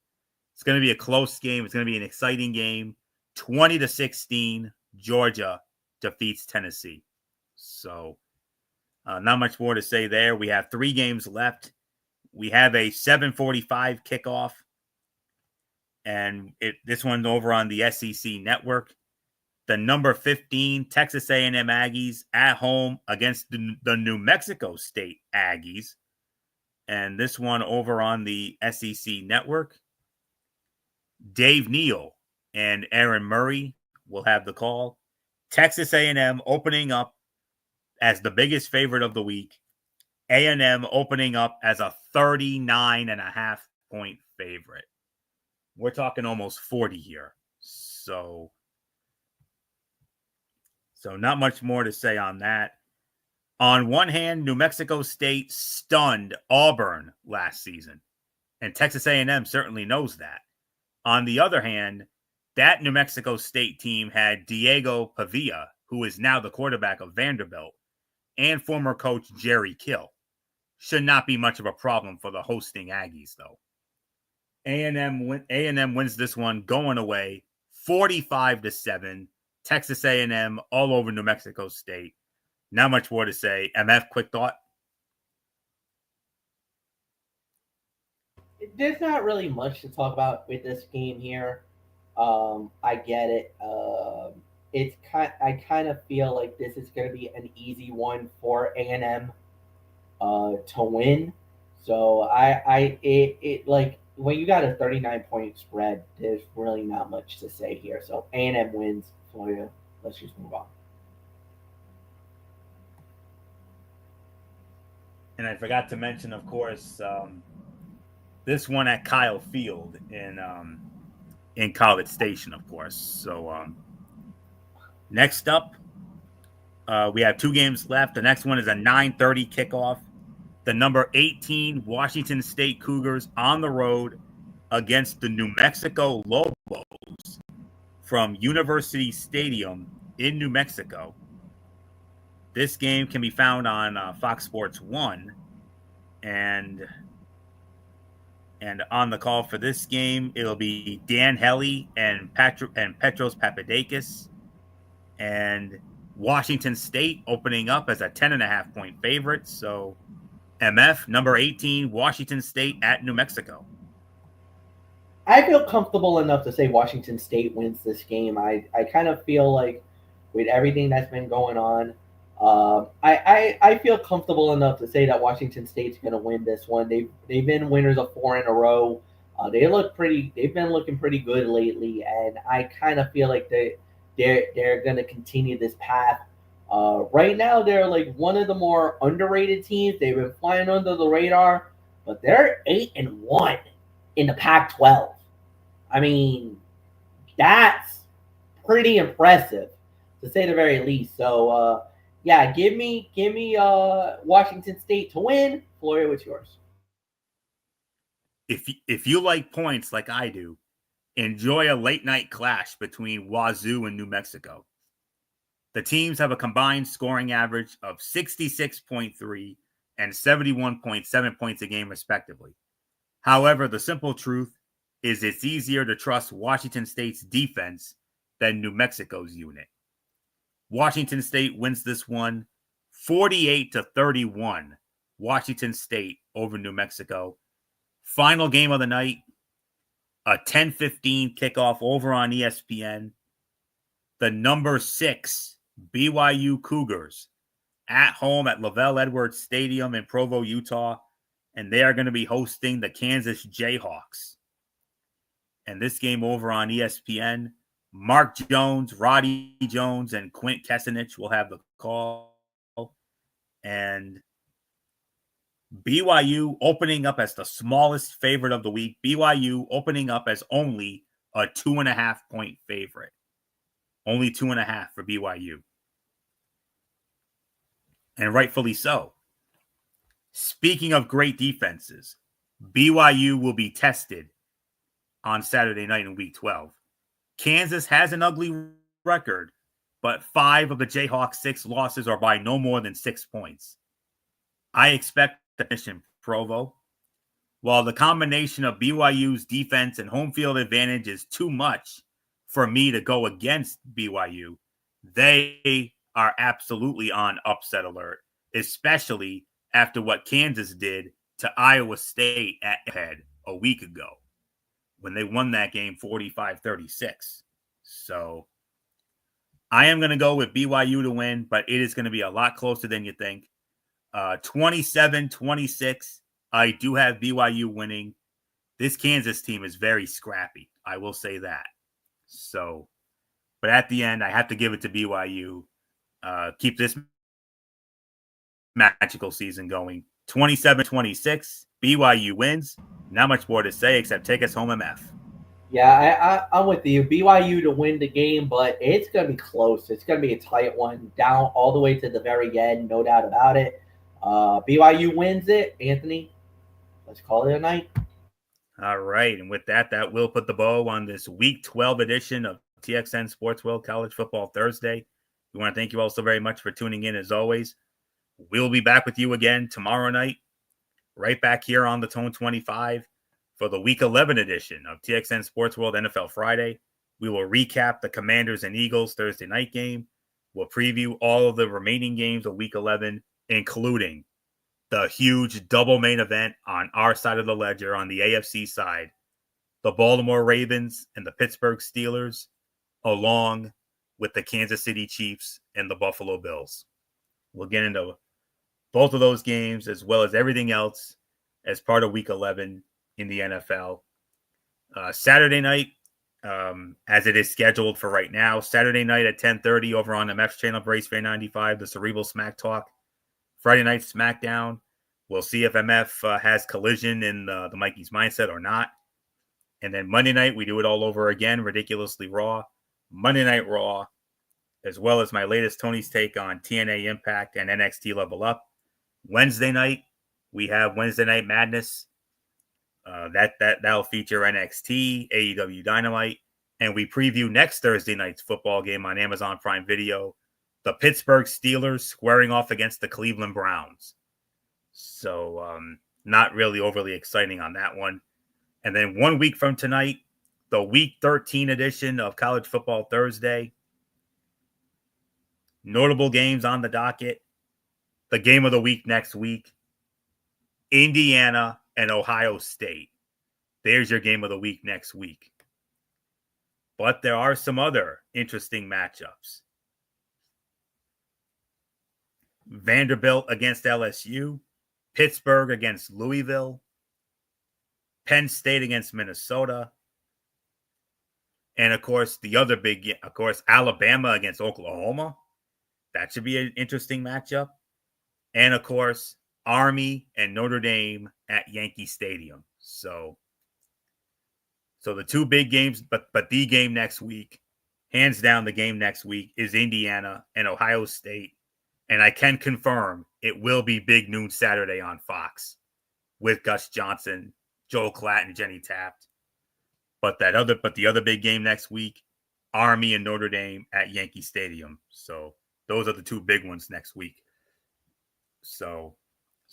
It's going to be a close game. It's going to be an exciting game. 20-16, Georgia defeats Tennessee. So, not much more to say there. We have 3 games left. We have a 7:45 kickoff, and this one's over on the SEC network. The number 15 Texas A&M Aggies at home against the New Mexico State Aggies, and this one over on the SEC network. Dave Neal and Aaron Murray will have the call. Texas A&M opening up as the biggest favorite of the week. A&M opening up as a 39.5-point favorite. We're talking almost 40 here. So not much more to say on that. On one hand, New Mexico State stunned Auburn last season, and Texas A&M certainly knows that. On the other hand, that New Mexico State team had Diego Pavia, who is now the quarterback of Vanderbilt, and former coach Jerry Kill. Should not be much of a problem for the hosting Aggies, though. A&M wins this one going away 45-7. Texas A&M all over New Mexico State. Not much more to say. MF, quick thought. There's not really much to talk about with this game here. I get it. I kind of feel like this is going to be an easy one for A&M to win. So it like when you got a 39-point spread, there's really not much to say here. So A&M wins. Florida. Let's just move on. And I forgot to mention, of course, this one at Kyle Field in College Station, of course. So next up, we have 2 games left. The next one is a 9:30 kickoff. The number 18 Washington State Cougars on the road against the New Mexico Lobos from University Stadium in New Mexico. This game can be found on Fox Sports 1. And on the call for this game, it'll be Dan Hellie and Petros Papadakis. And Washington State opening up as a 10.5-point favorite. So MF, number 18, Washington State at New Mexico. I feel comfortable enough to say Washington State wins this game. I kind of feel like with everything that's been going on, I feel comfortable enough to say that Washington State's going to win this one. They've been winners of 4 in a row. They've been looking pretty good lately, and I kind of feel like they're going to continue this path. Right now, they're like one of the more underrated teams. They've been flying under the radar, but they're 8-1 in the Pac-12. I mean, that's pretty impressive to say the very least. So Yeah, give me Washington State to win. Florida, what's yours? If you like points like I do, enjoy a late night clash between Wazoo and New Mexico. The teams have a combined scoring average of 66.3 and 71.7 points a game, respectively. However, the simple truth is it's easier to trust Washington State's defense than New Mexico's unit. Washington State wins this one 48-31. Washington State over New Mexico. Final game of the night, a 10:15 kickoff over on ESPN. The number 6 BYU Cougars at home at Lavelle Edwards Stadium in Provo, Utah, and they are going to be hosting the Kansas Jayhawks. And this game over on ESPN, Mark Jones, Roddy Jones, and Quint Kessenich will have the call. And BYU opening up as the smallest favorite of the week. BYU opening up as only a 2.5-point favorite. Only 2.5 for BYU. And rightfully so. Speaking of great defenses, BYU will be tested on Saturday night in Week 12. Kansas has an ugly record, but 5 of the Jayhawks' 6 losses are by no more than 6 points. I expect to finish in Provo. While the combination of BYU's defense and home field advantage is too much for me to go against BYU, they are absolutely on upset alert, especially after what Kansas did to Iowa State at head a week ago when they won that game 45-36. So I am going to go with BYU to win, but it is going to be a lot closer than you think. 27-26. I do have BYU winning. This Kansas team is very scrappy. I will say that. So, but at the end, I have to give it to BYU. Keep this magical season going. 27-26. BYU wins. Not much more to say except take us home, MF. Yeah, I'm with you. BYU to win the game, but it's going to be close. It's going to be a tight one, down all the way to the very end, no doubt about it. BYU wins it. Anthony, let's call it a night. All right. And with that, that will put the bow on this Week 12 edition of TXN Sports World College Football Thursday. We want to thank you all so very much for tuning in as always. We'll be back with you again tomorrow night, right back here on the Tone 25 for the Week 11 edition of TXN Sports World NFL Friday. We will recap the Commanders and Eagles Thursday night game. We'll preview all of the remaining games of Week 11, including the huge double main event on our side of the ledger on the AFC side, the Baltimore Ravens and the Pittsburgh Steelers, along with the Kansas City Chiefs and the Buffalo Bills. We'll get into both of those games as well as everything else as part of Week 11 in the NFL. Saturday night, as it is scheduled for right now, Saturday night at 10:30 over on the MF's channel, Brace Fan 95, the Cerebral Smack Talk. Friday night SmackDown. We'll see if MF has collision in the Mikey's mindset or not. And then Monday night, we do it all over again, Ridiculously Raw. Monday Night Raw, as well as my latest Tony's take on TNA Impact and NXT Level Up. Wednesday night, we have Wednesday Night Madness. That'll feature NXT, AEW Dynamite, and we preview next Thursday night's football game on Amazon Prime Video. The Pittsburgh Steelers squaring off against the Cleveland Browns. So not really overly exciting on that one. And then 1 week from tonight, the Week 13 edition of College Football Thursday. Notable games on the docket. The game of the week next week, Indiana and Ohio State. There's your game of the week next week. But there are some other interesting matchups. Vanderbilt against LSU, Pittsburgh against Louisville, Penn State against Minnesota, and of course, the other big, of course, Alabama against Oklahoma. That should be an interesting matchup. And of course, Army and Notre Dame at Yankee Stadium. So the two big games, but the game next week, hands down, the game next week is Indiana and Ohio State. And I can confirm it will be Big Noon Saturday on Fox with Gus Johnson, Joel Klatt, and Jenny Taft. But the other big game next week, Army and Notre Dame at Yankee Stadium. So those are the two big ones next week. So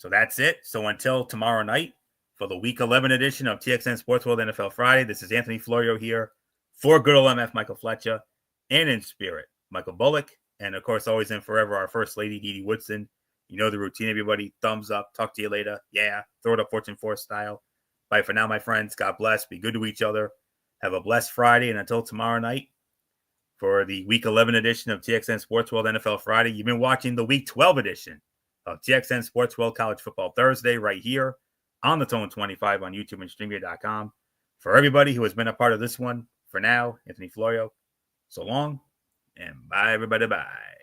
that's it. So until tomorrow night for the Week 11 edition of TXN Sports World NFL Friday, this is Anthony Florio here for good old MF Michael Fletcher, and in spirit, Michael Bullock, and of course, always and forever, our First Lady, Dee Dee Woodson. You know the routine, everybody. Thumbs up. Talk to you later. Yeah. Throw it up Fortune 4 style. Bye for now, my friends. God bless. Be good to each other. Have a blessed Friday. And until tomorrow night for the Week 11 edition of TXN Sports World NFL Friday, you've been watching the Week 12 edition of TXN Sports World College Football Thursday right here on the Tone 25 on YouTube and StreamYard.com. For everybody who has been a part of this one, for now, Anthony Florio, so long, and bye, everybody. Bye.